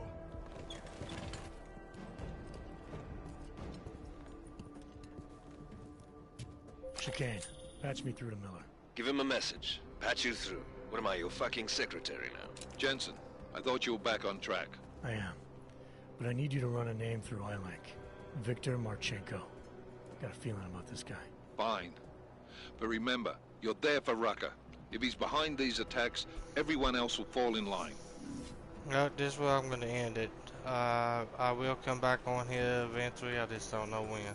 Chicane, patch me through to Miller. Give him a message. Patch you through. What am I, your fucking secretary now? Jensen, I thought you were back on track. I am. But I need you to run a name through iLink. Victor Marchenko. Got a feeling about this guy. Fine. But remember, you're there for Rucker. If he's behind these attacks, everyone else will fall in line. No, this is where I'm going to end it. I will come back on here eventually, I just don't know when.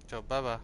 So, bye-bye.